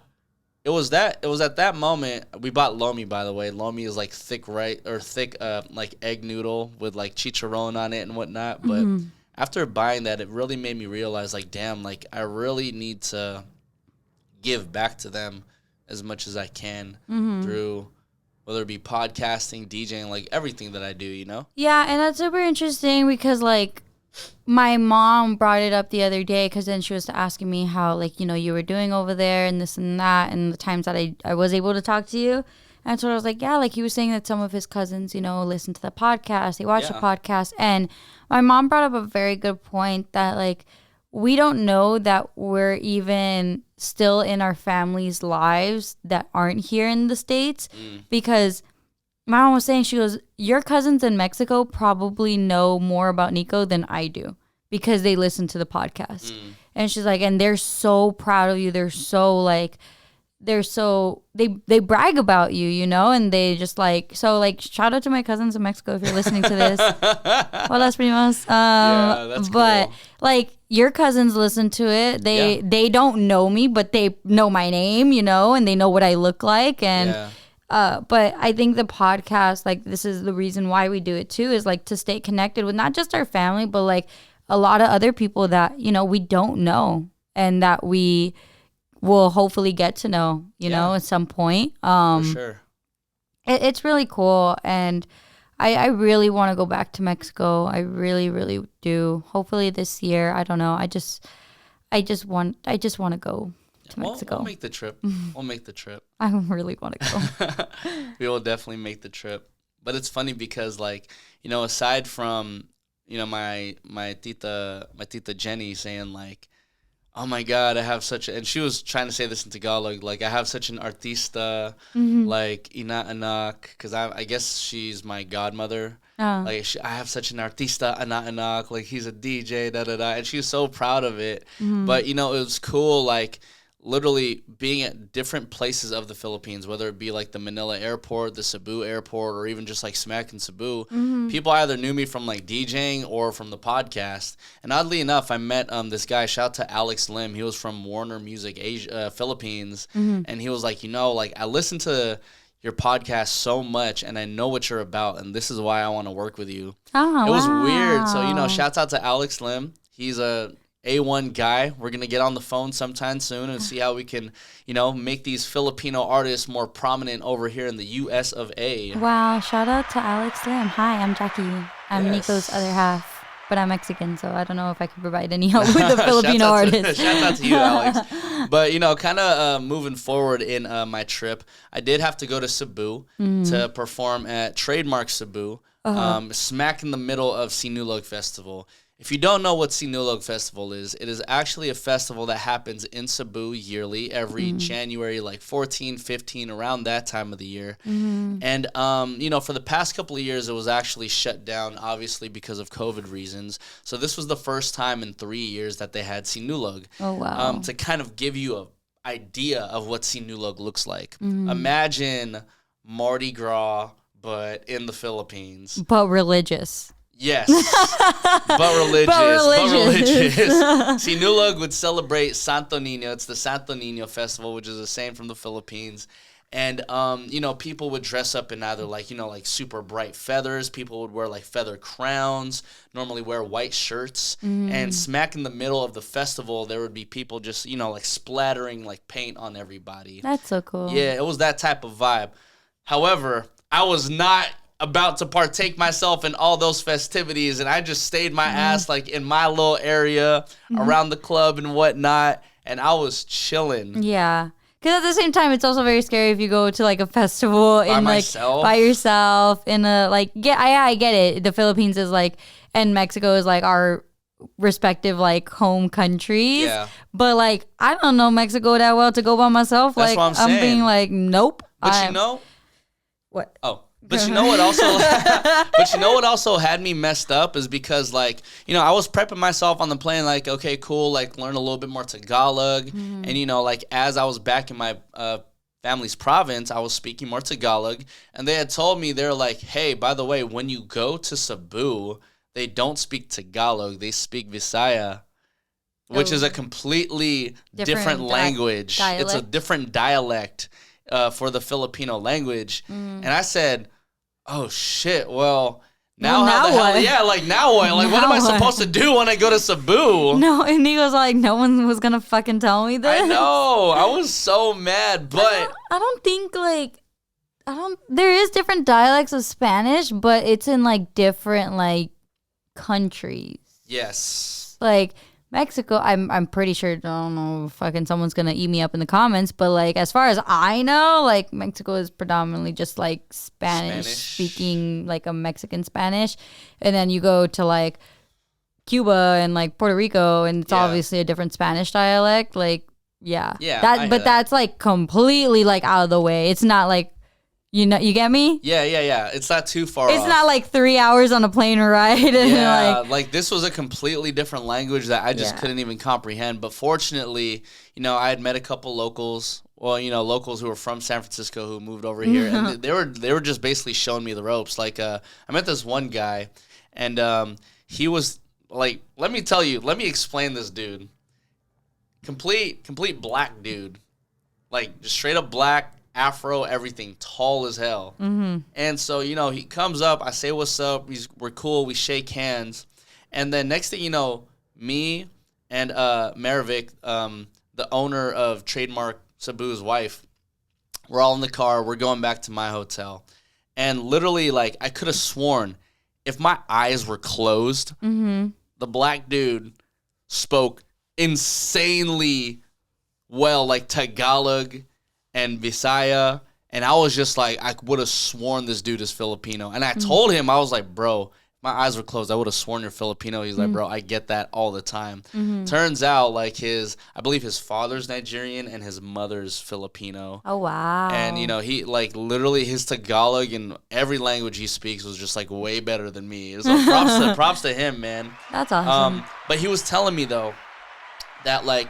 it was at that moment, we bought lomi, by the way. Lomi is, like, thick, like, egg noodle with, like, chicharron on it and whatnot. But after buying that, it really made me realize, like, damn, like, I really need to give back to them as much as I can through whether it be podcasting, DJing, like, everything that I do, you know? Yeah, and that's super interesting because, like, my mom brought it up the other day because then she was asking me how, like, you know, you were doing over there and this and that and the times that I was able to talk to you. And so I was like, yeah, like he was saying that some of his cousins, you know, listen to the podcast, they watch the podcast. And my mom brought up a very good point that, like, we don't know that we're even still in our families' lives that aren't here in the States because my mom was saying, she goes, your cousins in Mexico probably know more about Nico than I do because they listen to the podcast. And she's like, and they're so proud of you. They're so like, they brag about you, you know, and they just like, so like, shout out to my cousins in Mexico if you're listening to this. Hola, primos. Yeah, that's but cool. like your cousins listen to it. They don't know me, but they know my name, you know, and they know what I look like. And, but I think the podcast, like this is the reason why we do it too, is like to stay connected with not just our family, but like a lot of other people that, you know, we don't know and that we will hopefully get to know, you know, at some point. For sure. It's really cool. And I really want to go back to Mexico. I really, really do. Hopefully this year. I don't know. I just want to go to Mexico. We'll make the trip. We'll make the trip. I really want to go. We will definitely make the trip. But it's funny because, like, you know, aside from, you know, my tita Jenny saying, like, oh my God, I have such a, and she was trying to say this in Tagalog, like, I have such an artista, like, inaanak, because I guess she's my godmother. Like, I have such an artista, inaanak, like, he's a DJ, da-da-da, and she was so proud of it. But, you know, it was cool, like, literally being at different places of the Philippines, whether it be like the Manila airport, the Cebu airport, or even just like smack in Cebu, people either knew me from like DJing or from the podcast. And oddly enough, I met this guy, shout out to Alex Lim. He was from Warner Music Asia, Philippines. And he was like, you know, like I listen to your podcast so much and I know what you're about and this is why I want to work with you. It was weird. So, you know, shouts out to Alex Lim. He's a A1 guy. We're going to get on the phone sometime soon and see how we can, you know, make these Filipino artists more prominent over here in the US of A. Wow, shout out to Alex Lim. Hi, I'm Jackie. I'm Yes. Nico's other half, but I'm Mexican, so I don't know if I can provide any help with the Filipino artist. Shout out to you, Alex. But, kind of moving forward in my trip, I did have to go to Cebu to perform at Trademark Cebu, smack in the middle of Sinulog Festival. If you don't know what Sinulog Festival is, it is actually a festival that happens in Cebu yearly, every January, like 14, 15, around that time of the year. And, for the past couple of years, it was actually shut down, obviously, because of COVID reasons. So this was the first time in 3 years that they had Sinulog. Oh, wow. To kind of give you an idea of what Sinulog looks like. Imagine Mardi Gras, but in the Philippines. But religious. Yes, but religious. Sinulog would celebrate Santo Niño. It's the Santo Niño festival, which is the same from the Philippines. And, people would dress up in either, like super bright feathers. People would wear, like, feather crowns, normally wear white shirts. And smack in the middle of the festival, there would be people just, like, splattering, like, paint on everybody. That's so cool. Yeah, it was that type of vibe. However, I was not about to partake myself in all those festivities, and I just stayed my ass like in my little area around the club and whatnot, and I was chilling. Yeah. Because at the same time, it's also very scary if you go to like a festival in by yourself in a I get it. The Philippines is like, and Mexico is like our respective like home countries. Yeah. But like, I don't know Mexico that well to go by myself. That's like, what I'm saying. being like, nope. But what? Oh. But you know what also had me messed up is because I was prepping myself on the plane like, okay, cool, like learn a little bit more Tagalog. And as I was back in my family's province, I was speaking more Tagalog, and they had told me, they're like, hey, by the way, when you go to Cebu, they don't speak Tagalog, they speak Visaya, which is a completely different language. It's a different dialect for the Filipino language. And I said, oh shit, well, now how the hell? Yeah, like now what? Like what am I supposed to do when I go to Cebu? No, and he was like, no one was gonna fucking tell me this. I know. I was so mad, but I don't think there is different dialects of Spanish, but it's in like different like countries. Yes. Like Mexico, I'm pretty sure, I don't know, fucking someone's gonna eat me up in the comments, but like as far as I know, like Mexico is predominantly just like Spanish speaking, like a Mexican Spanish, and then you go to like Cuba and like Puerto Rico, and it's obviously a different Spanish dialect. Like that's like completely like out of the way. It's not like, you get me? Yeah. It's not too far off. It's not like 3 hours on a plane ride. And like this was a completely different language that I just couldn't even comprehend. But fortunately, I had met a couple locals. Well, locals who were from San Francisco who moved over here, and they were just basically showing me the ropes. Like, I met this one guy, and he was like, let me explain this dude. Complete black dude, like just straight up black. Afro, everything, tall as hell. And so, he comes up, I say what's up, we're cool, we shake hands, and then next thing you know, me and Maravik, the owner of Trademark Cebu's wife, we're all in the car, we're going back to my hotel, and literally, like, I could have sworn, if my eyes were closed, the black dude spoke insanely well, like Tagalog and Visaya, and I was just like, I would have sworn this dude is Filipino. And I told him, I was like, bro, my eyes were closed, I would have sworn you're Filipino. He's like, bro, I get that all the time. Turns out, like, I believe his father's Nigerian and his mother's Filipino. Oh, wow. And, he, like, literally his Tagalog and every language he speaks was just, like, way better than me. So props to him, man. That's awesome. But he was telling me, though, that, like,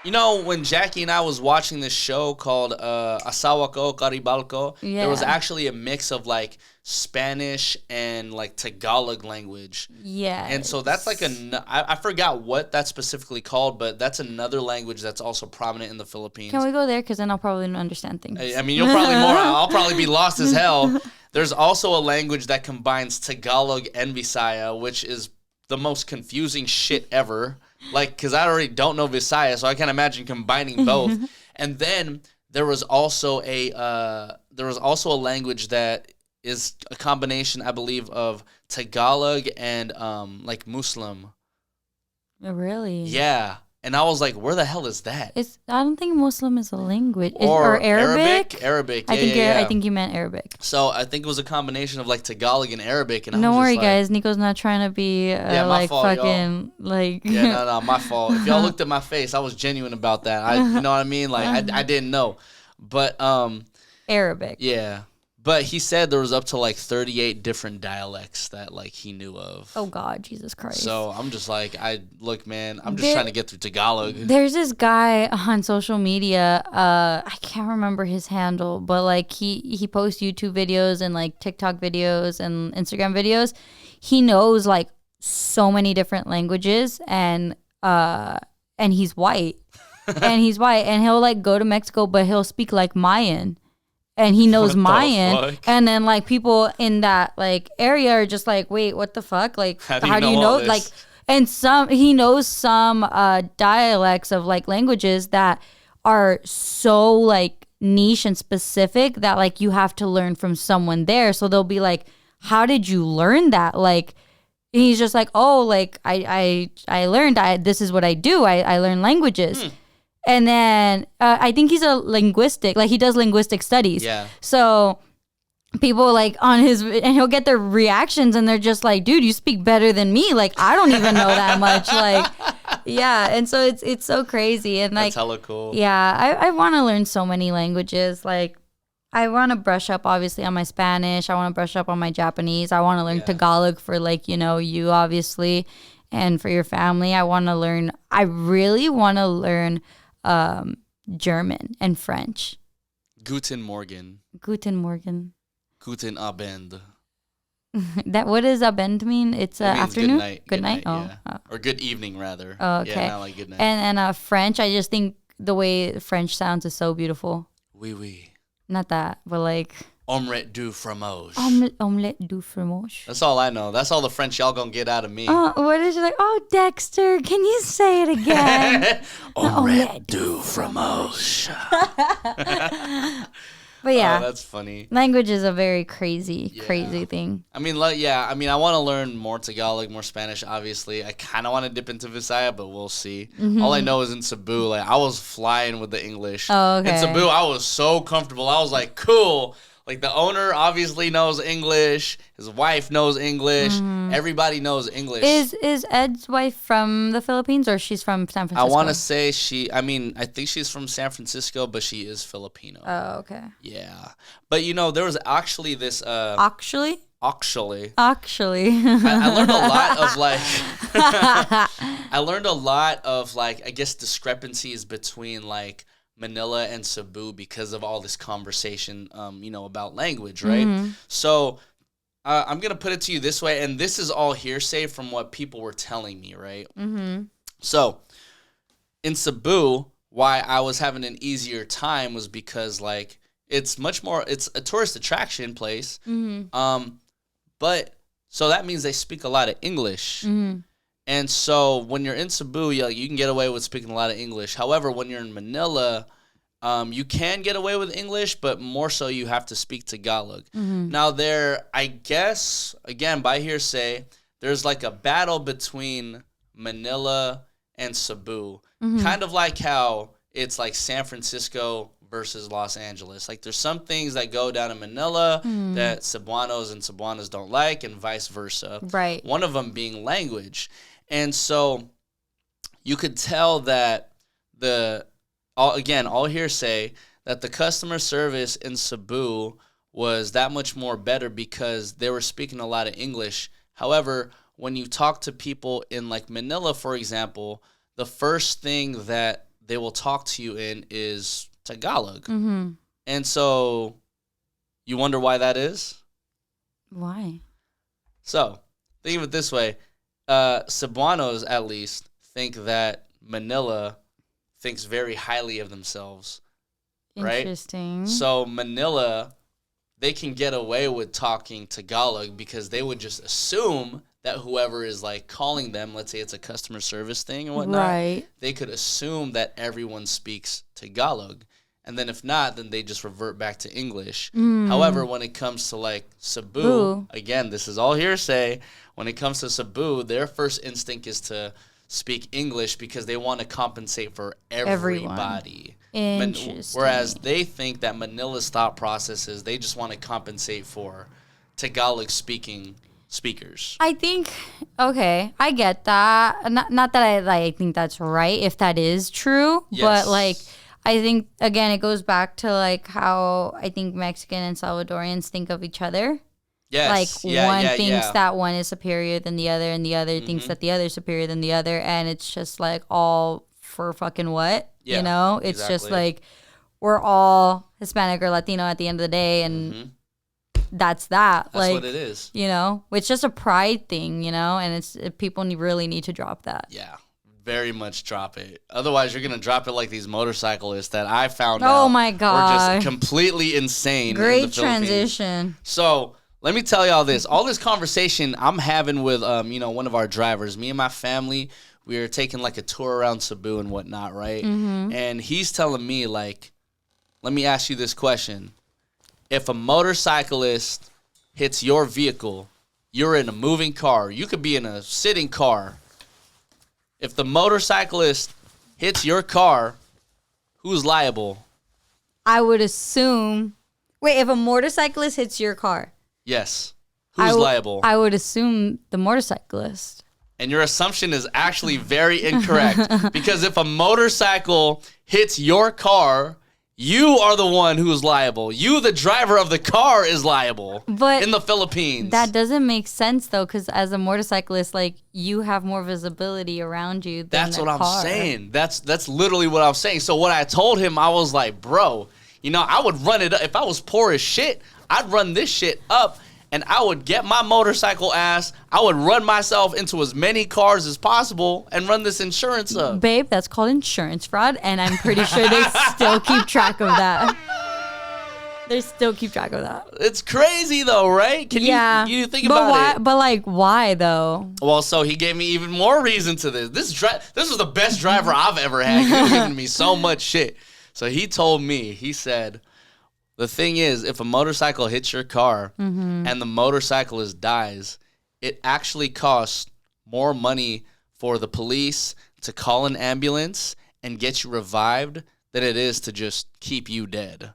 when Jackie and I was watching this show called Asawa Ko Karibalko, there was actually a mix of like Spanish and like Tagalog language. Yeah. And so that's like I forgot what that's specifically called, but that's another language that's also prominent in the Philippines. Can we go there? Because then I'll probably understand things. I mean, I'll probably be lost as hell. There's also a language that combines Tagalog and Visaya, which is the most confusing shit ever. Like, because I already don't know Visaya, so I can't imagine combining both. And then there was also a language that is a combination, I believe, of Tagalog and like Muslim. Really? Yeah. And I was like, where the hell is that? I don't think Muslim is a language. Or Arabic? Arabic. I think you meant Arabic. So I think it was a combination of like Tagalog and Arabic. And Don't worry, guys. Nico's not trying to be my fault, fucking y'all. like. Yeah, no, my fault. If y'all looked at my face, I was genuine about that. You know what I mean? Like I didn't know, but Arabic. Yeah. But he said there was up to like 38 different dialects that like he knew of. Oh God, Jesus Christ. So I'm just like, look, man, I'm just trying to get through Tagalog. There's this guy on social media, I can't remember his handle, but like he posts YouTube videos and like TikTok videos and Instagram videos. He knows like so many different languages and he's white. And he'll like go to Mexico, but he'll speak like Mayan. And he knows Mayan, and then like people in that like area are just like, wait, what the fuck? Like, how do you know? Like, and he knows some dialects of like languages that are so like niche and specific that like you have to learn from someone there. So they'll be like, how did you learn that? Like, and he's just like, oh, like I learned. This is what I do. I learn languages. And then I think he's he does linguistic studies. Yeah. So people like and he'll get their reactions and they're just like, dude, you speak better than me. Like, I don't even know that much. Like, yeah. And so it's so crazy. And like, that's hella cool. Yeah. I want to learn so many languages. Like, I want to brush up obviously on my Spanish. I want to brush up on my Japanese. I want to learn Tagalog for like, you obviously, and for your family. I really want to learn German and French. Guten Morgen. Guten Abend. What does Abend mean? It's afternoon. Good night. Oh. Or good evening rather. Oh, okay. Yeah, not like good night. And French. I just think the way French sounds is so beautiful. Oui, oui. Not that, but like. Omelette du fromage. Omelette du fromage. That's all I know. That's all the French y'all gonna get out of me. Oh, what is it like? Oh, Dexter, can you say it again? Omelette du fromage. But yeah, that's funny. Language is a very crazy thing. I mean, I want to learn more Tagalog, more Spanish. Obviously, I kind of want to dip into Visaya, but we'll see. Mm-hmm. All I know is in Cebu, like I was flying with the English. Oh, okay. In Cebu, I was so comfortable. I was like, cool. Like the owner obviously knows English. His wife knows English. Mm-hmm. Everybody knows English. Is Ed's wife from the Philippines or she's from San Francisco? I want to say I think she's from San Francisco, but she is Filipino. Oh, okay. Yeah. But there was actually this Actually, I learned a lot of like I guess discrepancies between like Manila and Cebu because of all this conversation, about language, right? Mm-hmm. So I'm going to put it to you this way, and this is all hearsay from what people were telling me, right? Mm-hmm. So in Cebu, why I was having an easier time was because, like, it's a tourist attraction place. Mm-hmm. But so that means they speak a lot of English. Mm-hmm. And so when you're in Cebu, you can get away with speaking a lot of English. However, when you're in Manila, you can get away with English, but more so you have to speak Tagalog. Mm-hmm. Now I guess, again, by hearsay, there's like a battle between Manila and Cebu. Mm-hmm. Kind of like how it's like San Francisco versus Los Angeles. Like there's some things that go down in Manila that Cebuanos and Cebuanas don't like and vice versa. Right. One of them being language. And so you could tell that all hearsay, that the customer service in Cebu was that much more better because they were speaking a lot of English. However, when you talk to people in like Manila, for example, the first thing that they will talk to you in is Tagalog. Mm-hmm. And so you wonder why that is? Why? So think of it this way. Cebuanos, at least, think that Manila thinks very highly of themselves, right? Interesting. So Manila, they can get away with talking Tagalog because they would just assume that whoever is like calling them, let's say it's a customer service thing and whatnot, right, they could assume that everyone speaks Tagalog. And then if not, then they just revert back to English. However, when it comes to like Cebu, again, this is all hearsay. When it comes to Cebu, their first instinct is to speak English because they want to compensate for everybody. Interesting. Whereas they think that Manila's thought process is they just want to compensate for Tagalog speaking speakers. I think, okay, I get that. Not that I think that's right, if that is true, but like, I think, again, it goes back to like how I think Mexican and Salvadorians think of each other. Yes. Like one thinks that one is superior than the other, and the other thinks that the other is superior than the other, and it's just like all for fucking what? Yeah, you know? It's just like we're all Hispanic or Latino at the end of the day, and that's that. That's like, what it is. You know? It's just a pride thing, you know? And people really need to drop that. Yeah. Very much drop it. Otherwise, you're going to drop it like these motorcyclists that I found out. Oh, my God. Were just completely insane. Great transition. So, let me tell y'all this. All this conversation I'm having with, one of our drivers, me and my family, we were taking like a tour around Cebu and whatnot, right? And he's telling me, like, let me ask you this question. If a motorcyclist hits your vehicle, you're in a moving car. You could be in a sitting car. If the motorcyclist hits your car, who's liable? I would assume. Wait, if a motorcyclist hits your car? Yes. Who's liable? I would assume the motorcyclist. And your assumption is actually very incorrect. Because if a motorcycle hits your car, you are the one who's liable. You, the driver of the car, is liable. But in the Philippines. That doesn't make sense, though, because as a motorcyclist, like, you have more visibility around you than That's the what car. I'm saying. That's literally what I'm saying. So what I told him, I was like, bro, I would run it up. If I was poor as shit, I'd run this shit up. And I would get my motorcycle ass. I would run myself into as many cars as possible and run this insurance up. Babe, that's called insurance fraud, and I'm pretty sure they still keep track of that. They still keep track of that. It's crazy though, right? Can you think about it? But like, why though? Well, so he gave me even more reason to this. This was the best driver I've ever had. He was giving me so much shit. So he told me, he said, the thing is, if a motorcycle hits your car and the motorcyclist dies, it actually costs more money for the police to call an ambulance and get you revived than it is to just keep you dead.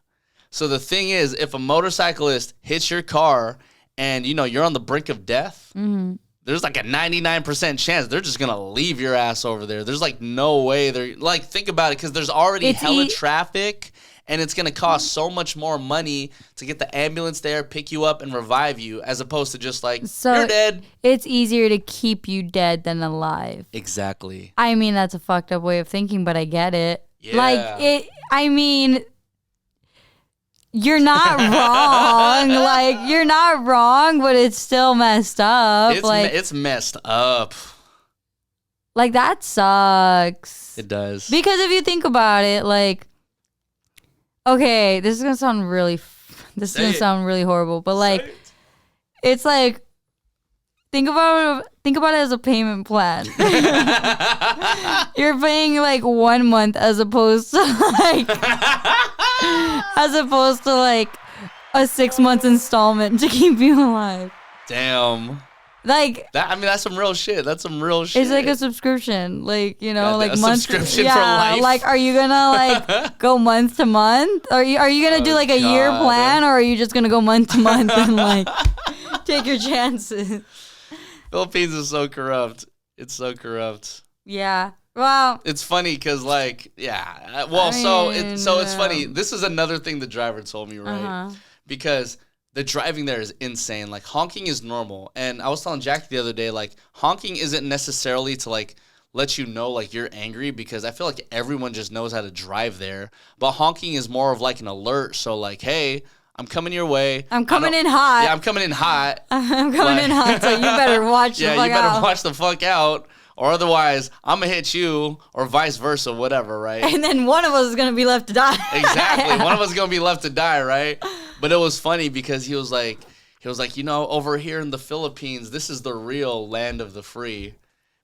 So the thing is, if a motorcyclist hits your car and, you're on the brink of death, there's like a 99% chance they're just going to leave your ass over there. There's like no way they're like, think about it, because there's already hella traffic. And it's going to cost so much more money to get the ambulance there, pick you up, and revive you, as opposed to just like, you're dead. It's easier to keep you dead than alive. Exactly. I mean, that's a fucked up way of thinking, but I get it. Yeah. You're not wrong. Like, you're not wrong, but it's still messed up. It's messed up. Like, that sucks. It does. Because if you think about it, like, okay, this is gonna sound really horrible, but like, it's like, think about it as a payment plan. You're paying like 1 month as opposed to like a 6 months installment to keep you alive. Damn. Like that's some real shit. That's some real shit. It's like a subscription, like like a month. Subscription for life. Like, are you gonna like go month to month? Are you gonna do like a year plan, or are you just gonna go month to month and like take your chances? Philippines is so corrupt. It's so corrupt. Yeah. Well, it's funny because like it's funny. This is another thing the driver told me, right? Because the driving there is insane. Like, honking is normal. And I was telling Jackie the other day, like, honking isn't necessarily to, like, let you know, like, you're angry, because I feel like everyone just knows how to drive there. But honking is more of, like, an alert. So, like, hey, I'm coming your way. I'm coming in hot. Yeah, I'm coming in hot. I'm coming in hot, so you better watch the fuck out. Yeah, you better watch the fuck out. Or otherwise, I'm going to hit you, or vice versa, whatever, right? And then one of us is going to be left to die. Exactly. One of us is going to be left to die, right? But it was funny because he was like, over here in the Philippines, this is the real land of the free.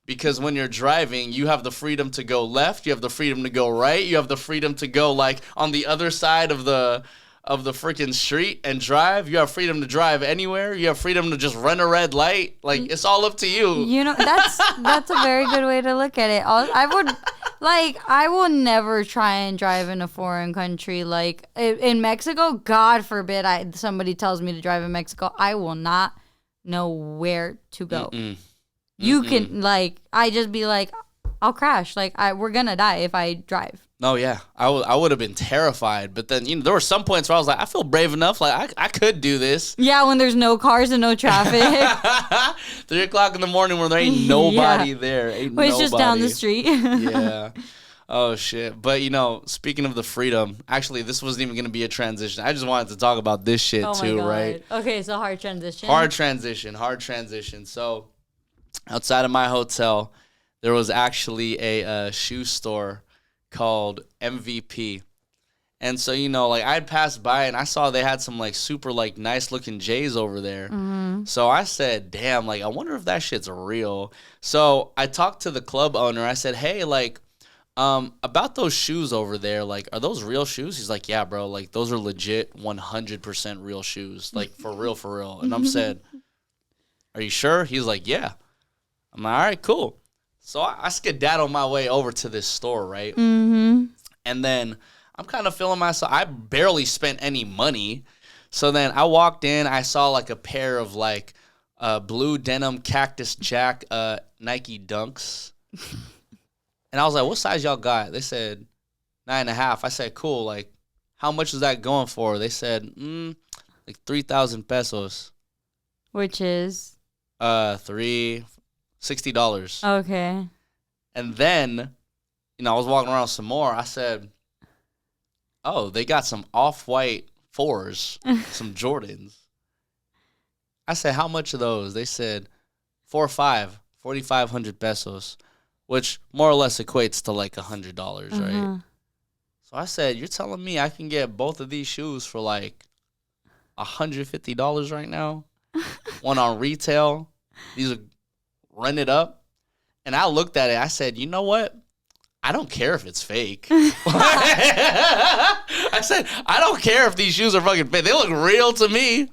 because when you're driving, you have the freedom to go left, you have the freedom to go right, you have the freedom to go like on the other side of the freaking street and drive. You have freedom to drive anywhere. You have freedom to just run a red light. Like, it's all up to you. You know, that's a very good way to look at it. I will never try and drive in a foreign country. Like, in Mexico, God forbid somebody tells me to drive in Mexico. I will not know where to go. You can, like, I just be like, I'll crash. Like, we're going to die if I drive. No, yeah. I would have been terrified. But then, there were some points where I was like, I feel brave enough. Like, I could do this. Yeah, when there's no cars and no traffic. 3 o'clock in the morning when there ain't nobody there. It's just down the street. Yeah. Oh, shit. But, speaking of the freedom, actually, this wasn't even going to be a transition. I just wanted to talk about this shit too, right? Okay, so hard transition. Hard transition. So, outside of my hotel, there was actually a shoe store called MVP. And so, like, I'd passed by and I saw they had some, like, super, like, nice-looking J's over there. So I said, damn, like, I wonder if that shit's real. So I talked to the club owner. I said, hey, like, about those shoes over there, like, are those real shoes? He's like, yeah, bro, like, those are legit 100% real shoes. Like, for real. And I'm said, are you sure? He's like, yeah. I'm like, all right, cool. So I skedaddle my way over to this store, right? And then I'm kind of feeling myself. I barely spent any money. So then I walked in. I saw like a pair of like blue denim Cactus Jack Nike Dunks. And I was like, what size y'all got? They said 9.5. I said, cool. Like, how much is that going for? They said, like 3,000 pesos. Which is? $60. Okay. And then, I was walking around some more. I said, oh, they got some off-white 4s, some Jordans. I said, how much are those? They said 4,500 pesos, which more or less equates to like $100, right? So I said, you're telling me I can get both of these shoes for like $150 right now? One on retail. These are rented up. And I looked at it. I said, you know what? I don't care if it's fake. I said, I don't care if these shoes are fucking fake. They look real to me.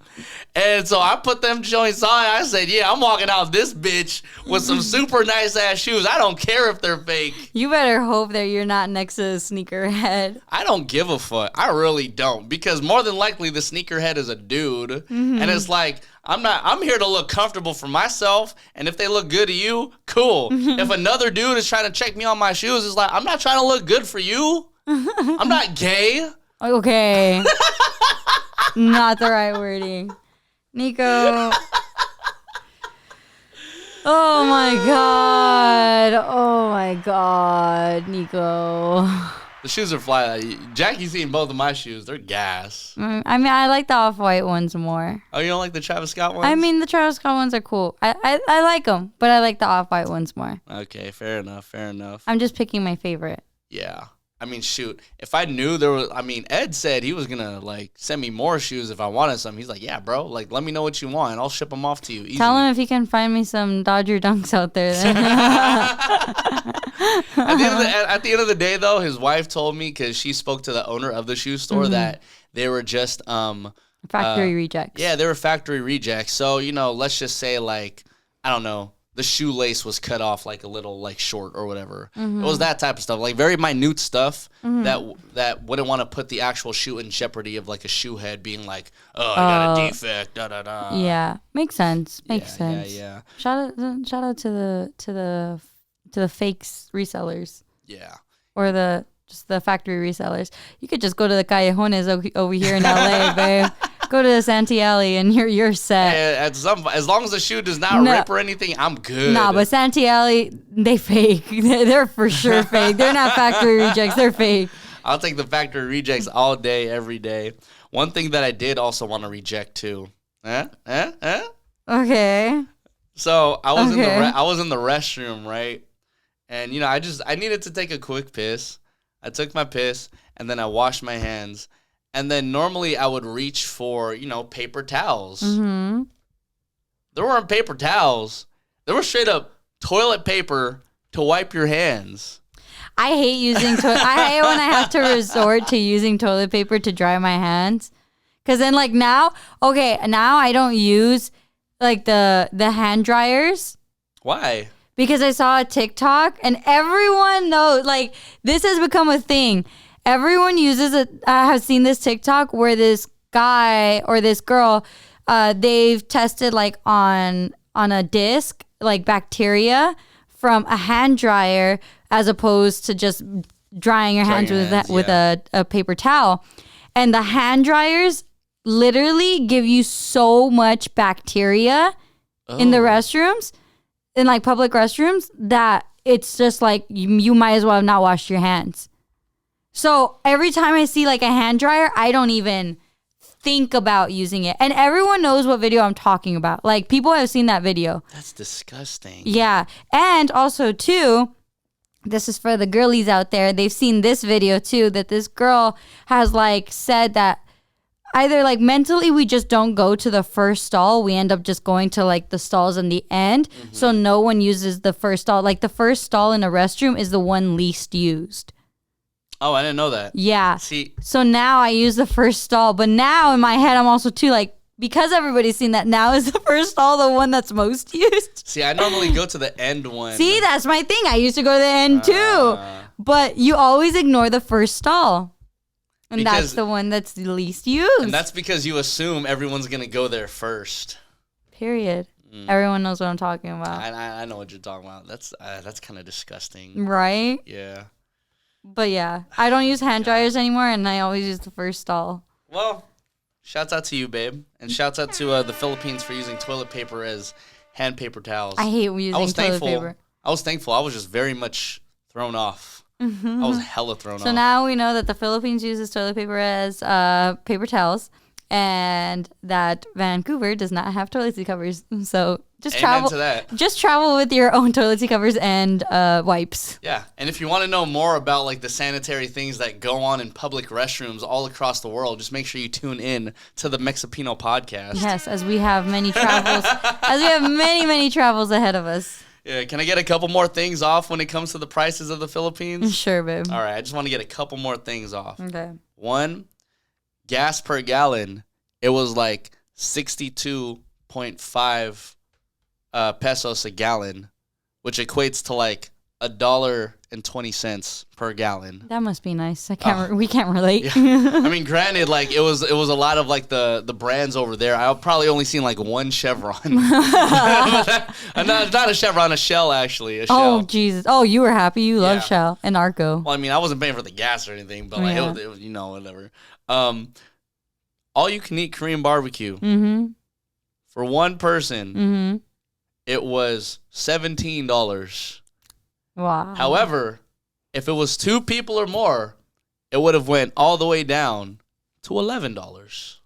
And so I put them joints on. I said, yeah, I'm walking out this bitch with some super nice ass shoes. I don't care if they're fake. You better hope that you're not next to a sneakerhead. I don't give a fuck. I really don't. Because more than likely the sneakerhead is a dude. And it's like, I'm here to look comfortable for myself, and if they look good to you, cool. If another dude is trying to check me on my shoes, it's like, I'm not trying to look good for you. I'm not gay. Okay. Not the right wording. Nico. Oh my god, Nico. The shoes are fly. Jackie's seen both of my shoes. They're gas. I mean, I like the off-white ones more. Oh, you don't like the Travis Scott ones? I mean, the Travis Scott ones are cool. I like them, but I like the off-white ones more. Okay, fair enough. I'm just picking my favorite. Yeah. I mean, shoot. If I knew there was, Ed said he was going to, like, send me more shoes if I wanted some. He's like, yeah, bro. Like, let me know what you want. I'll ship them off to you. Easy. Tell him if he can find me some Dodger Dunks out there. Then. At the end of the day, though, his wife told me, because she spoke to the owner of the shoe store, that they were just factory rejects. Yeah, they were factory rejects. So, let's just say, like, I don't know, the shoelace was cut off like a little like short or whatever. It was that type of stuff, like very minute stuff that wouldn't want to put the actual shoe in jeopardy of like a shoe head being like, oh, I got a defect, da da da. Yeah, makes sense. Makes sense. Yeah. Shout out to the fakes resellers. Yeah. Or the factory resellers. You could just go to the callejones over here in LA, babe. Go to the Santee Alley and you're set. As long as the shoe does not rip or anything, I'm good. Nah, but Santee Alley, they fake. They're for sure fake. They're not factory rejects. They're fake. I'll take the factory rejects all day, every day. One thing that I did also want to reject too. Okay. So I was in the restroom, right? And I needed to take a quick piss. I took my piss and then I washed my hands. And then normally I would reach for, paper towels. There weren't paper towels. There were straight up toilet paper to wipe your hands. I hate using I hate when I have to resort to using toilet paper to dry my hands. Cause then like now I don't use like the hand dryers. Why? Because I saw a TikTok and everyone knows, like, this has become a thing. Everyone uses it. I have seen this TikTok where this guy or this girl, they've tested like on a disc, like bacteria from a hand dryer as opposed to just drying your hands with a paper towel. And the hand dryers literally give you so much bacteria in the restrooms, in like public restrooms, that it's just like you might as well have not washed your hands. So every time I see like a hand dryer, I don't even think about using it. And everyone knows what video I'm talking about. Like, people have seen that video. That's disgusting. Yeah. And also too, this is for the girlies out there. They've seen this video too, that this girl has like said that either like mentally we just don't go to the first stall. We end up just going to like the stalls in the end. Mm-hmm. So no one uses the first stall. Like the first stall in a restroom is the one least used. Oh, I didn't know that. Yeah. See, so now I use the first stall, but now in my head I'm also too like, because everybody's seen that, now is the first stall the one that's most used. See, I normally go to the end one. See, that's my thing. I used to go to the end too. But you always ignore the first stall. And that's the one that's the least used. And that's because you assume everyone's going to go there first. Period. Everyone knows what I'm talking about. I know what you're talking about. That's kind of disgusting. Right? Yeah. But yeah, I don't use hand dryers anymore, and I always use the first stall. Well, shouts out to you, babe. And shouts out to the Philippines for using toilet paper as hand paper towels. I hate using toilet paper. I was thankful. I was just very much thrown off. Mm-hmm. I was hella thrown off. So now we know that the Philippines uses toilet paper as paper towels, and that Vancouver does not have toilet seat covers. So just travel with your own toilet seat covers and wipes. Yeah, and if you want to know more about like the sanitary things that go on in public restrooms all across the world, just make sure you tune in to the Mexipino podcast. Yes, as we have many travels, many travels ahead of us. Yeah, can I get a couple more things off when it comes to the prices of the Philippines? Sure, babe. All right, I just want to get a couple more things off. Okay. One, gas per gallon, it was like 62.5 pesos a gallon, which equates to like $1.20 per gallon. That must be nice. We can't relate. Yeah. I mean, granted, like it was a lot of like the brands over there. I've probably only seen like one Chevron. not a Chevron, a Shell actually. Oh Jesus! Oh, you were happy. You love Shell and Arco. Well, I mean, I wasn't paying for the gas or anything, but like it was whatever. All you can eat Korean barbecue for one person. Mm-hmm. It was $17. Wow. However, if it was two people or more, it would have went all the way down to $11.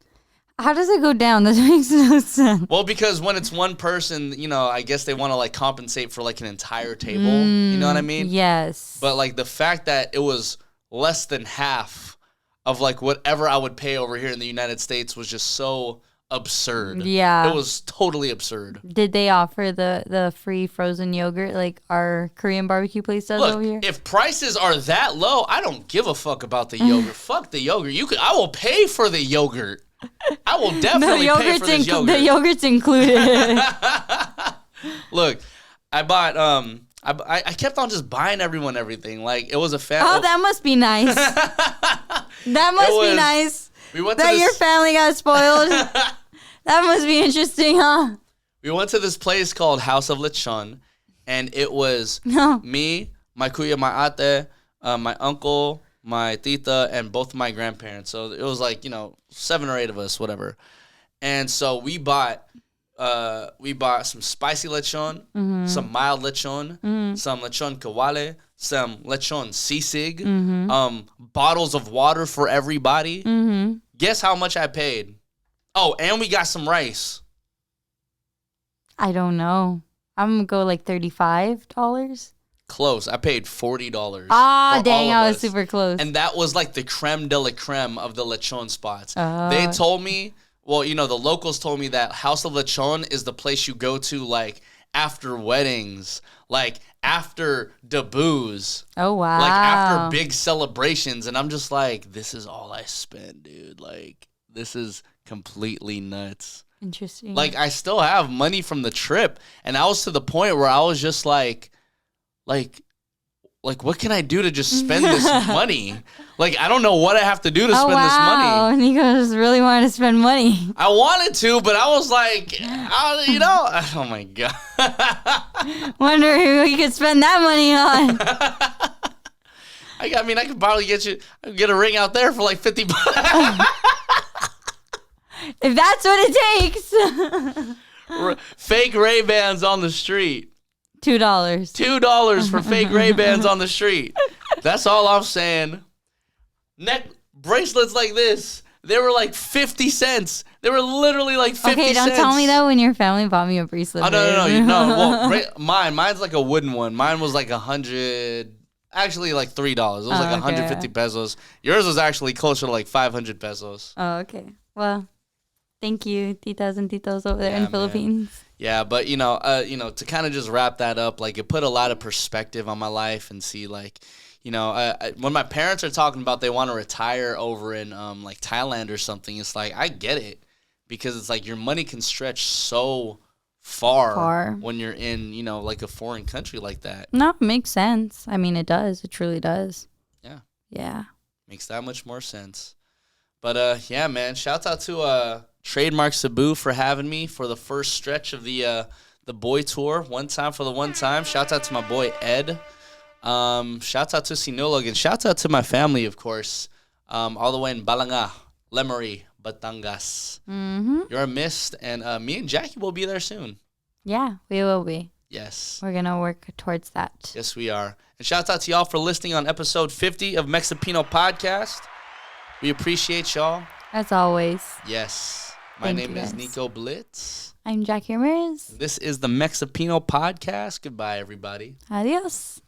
How does it go down? That makes no sense. Well, because when it's one person, I guess they want to like compensate for like an entire table. You know what I mean? Yes. But like the fact that it was less than half of like whatever I would pay over here in the United States was just so absurd. Yeah. It was totally absurd. Did they offer the free frozen yogurt like our Korean barbecue place does over here? If prices are that low, I don't give a fuck about the yogurt. Fuck the yogurt. I will pay for the yogurt. I will definitely pay for this yogurt. The yogurt's included. Look, I bought I kept on just buying everyone everything. Like it was a Oh, that must be nice. That must be nice. We went that your family got spoiled. That must be interesting, huh? We went to this place called House of Lechon, and it was me, my kuya, my ate, my uncle, my tita, and both of my grandparents. So it was like 7 or 8 of us, whatever. And so we bought some spicy lechon, some mild lechon, some lechon kawale, some lechon sisig, bottles of water for everybody. Guess how much I paid? Oh, and we got some rice. I don't know. I'm going to go like $35. Close. I paid $40. Ah, dang, I was super close. And that was like the creme de la creme of the lechon spots. They told me well, you know, the locals told me that House of Lechon is the place you go to, like, after weddings, like, after debuts. Oh, wow. Like, after big celebrations. And I'm just like, this is all I spend, dude. Like, this is completely nuts. Interesting. Like, I still have money from the trip. And I was to the point where I was just like, what can I do to just spend this money? Like, I don't know what I have to do to spend this money. Nico just really wanted to spend money. I wanted to, but I was like, you know, oh my God. Wonder who you could spend that money on. I mean, I could probably get a ring out there for like $50. If that's what it takes. Fake Ray-Bans on the street. $2. $2 for fake Ray-Bans on the street. That's all I'm saying. Neck bracelets like this, they were like 50 cents. They were literally like 50 cents. Okay, don't tell me that when your family bought me a bracelet. Oh, no. Well, mine's like a wooden one. Mine was like 100, actually like $3. It was like 150 pesos. Yours was actually closer to like 500 pesos. Oh, okay. Well, thank you, titas and titos over there in the Philippines. Yeah, but you know, to kind of just wrap that up, like it put a lot of perspective on my life and see, like, you know, when my parents are talking about they want to retire over in like Thailand or something, it's like I get it because it's like your money can stretch so far when you're in, you know, like a foreign country like that. No, it makes sense. I mean, it does. It truly does. Yeah. Yeah. Makes that much more sense. But yeah, man, shouts out to Trademark Cebu for having me for the first stretch of the boy tour. One time for the one time. Shouts out to my boy Ed. Shouts out to Sinulog, and shouts out to my family, of course, all the way in Balanga, Lemery, Batangas. Mm-hmm. You're missed, and me and Jackie will be there soon. Yeah, we will be. Yes. We're going to work towards that. Yes, we are. And shouts out to y'all for listening on episode 50 of Mexipino Podcast. We appreciate y'all. As always. Yes. My name is Nico Blitz. I'm Jackie Ramirez. This is the Mexipino Podcast. Goodbye, everybody. Adios.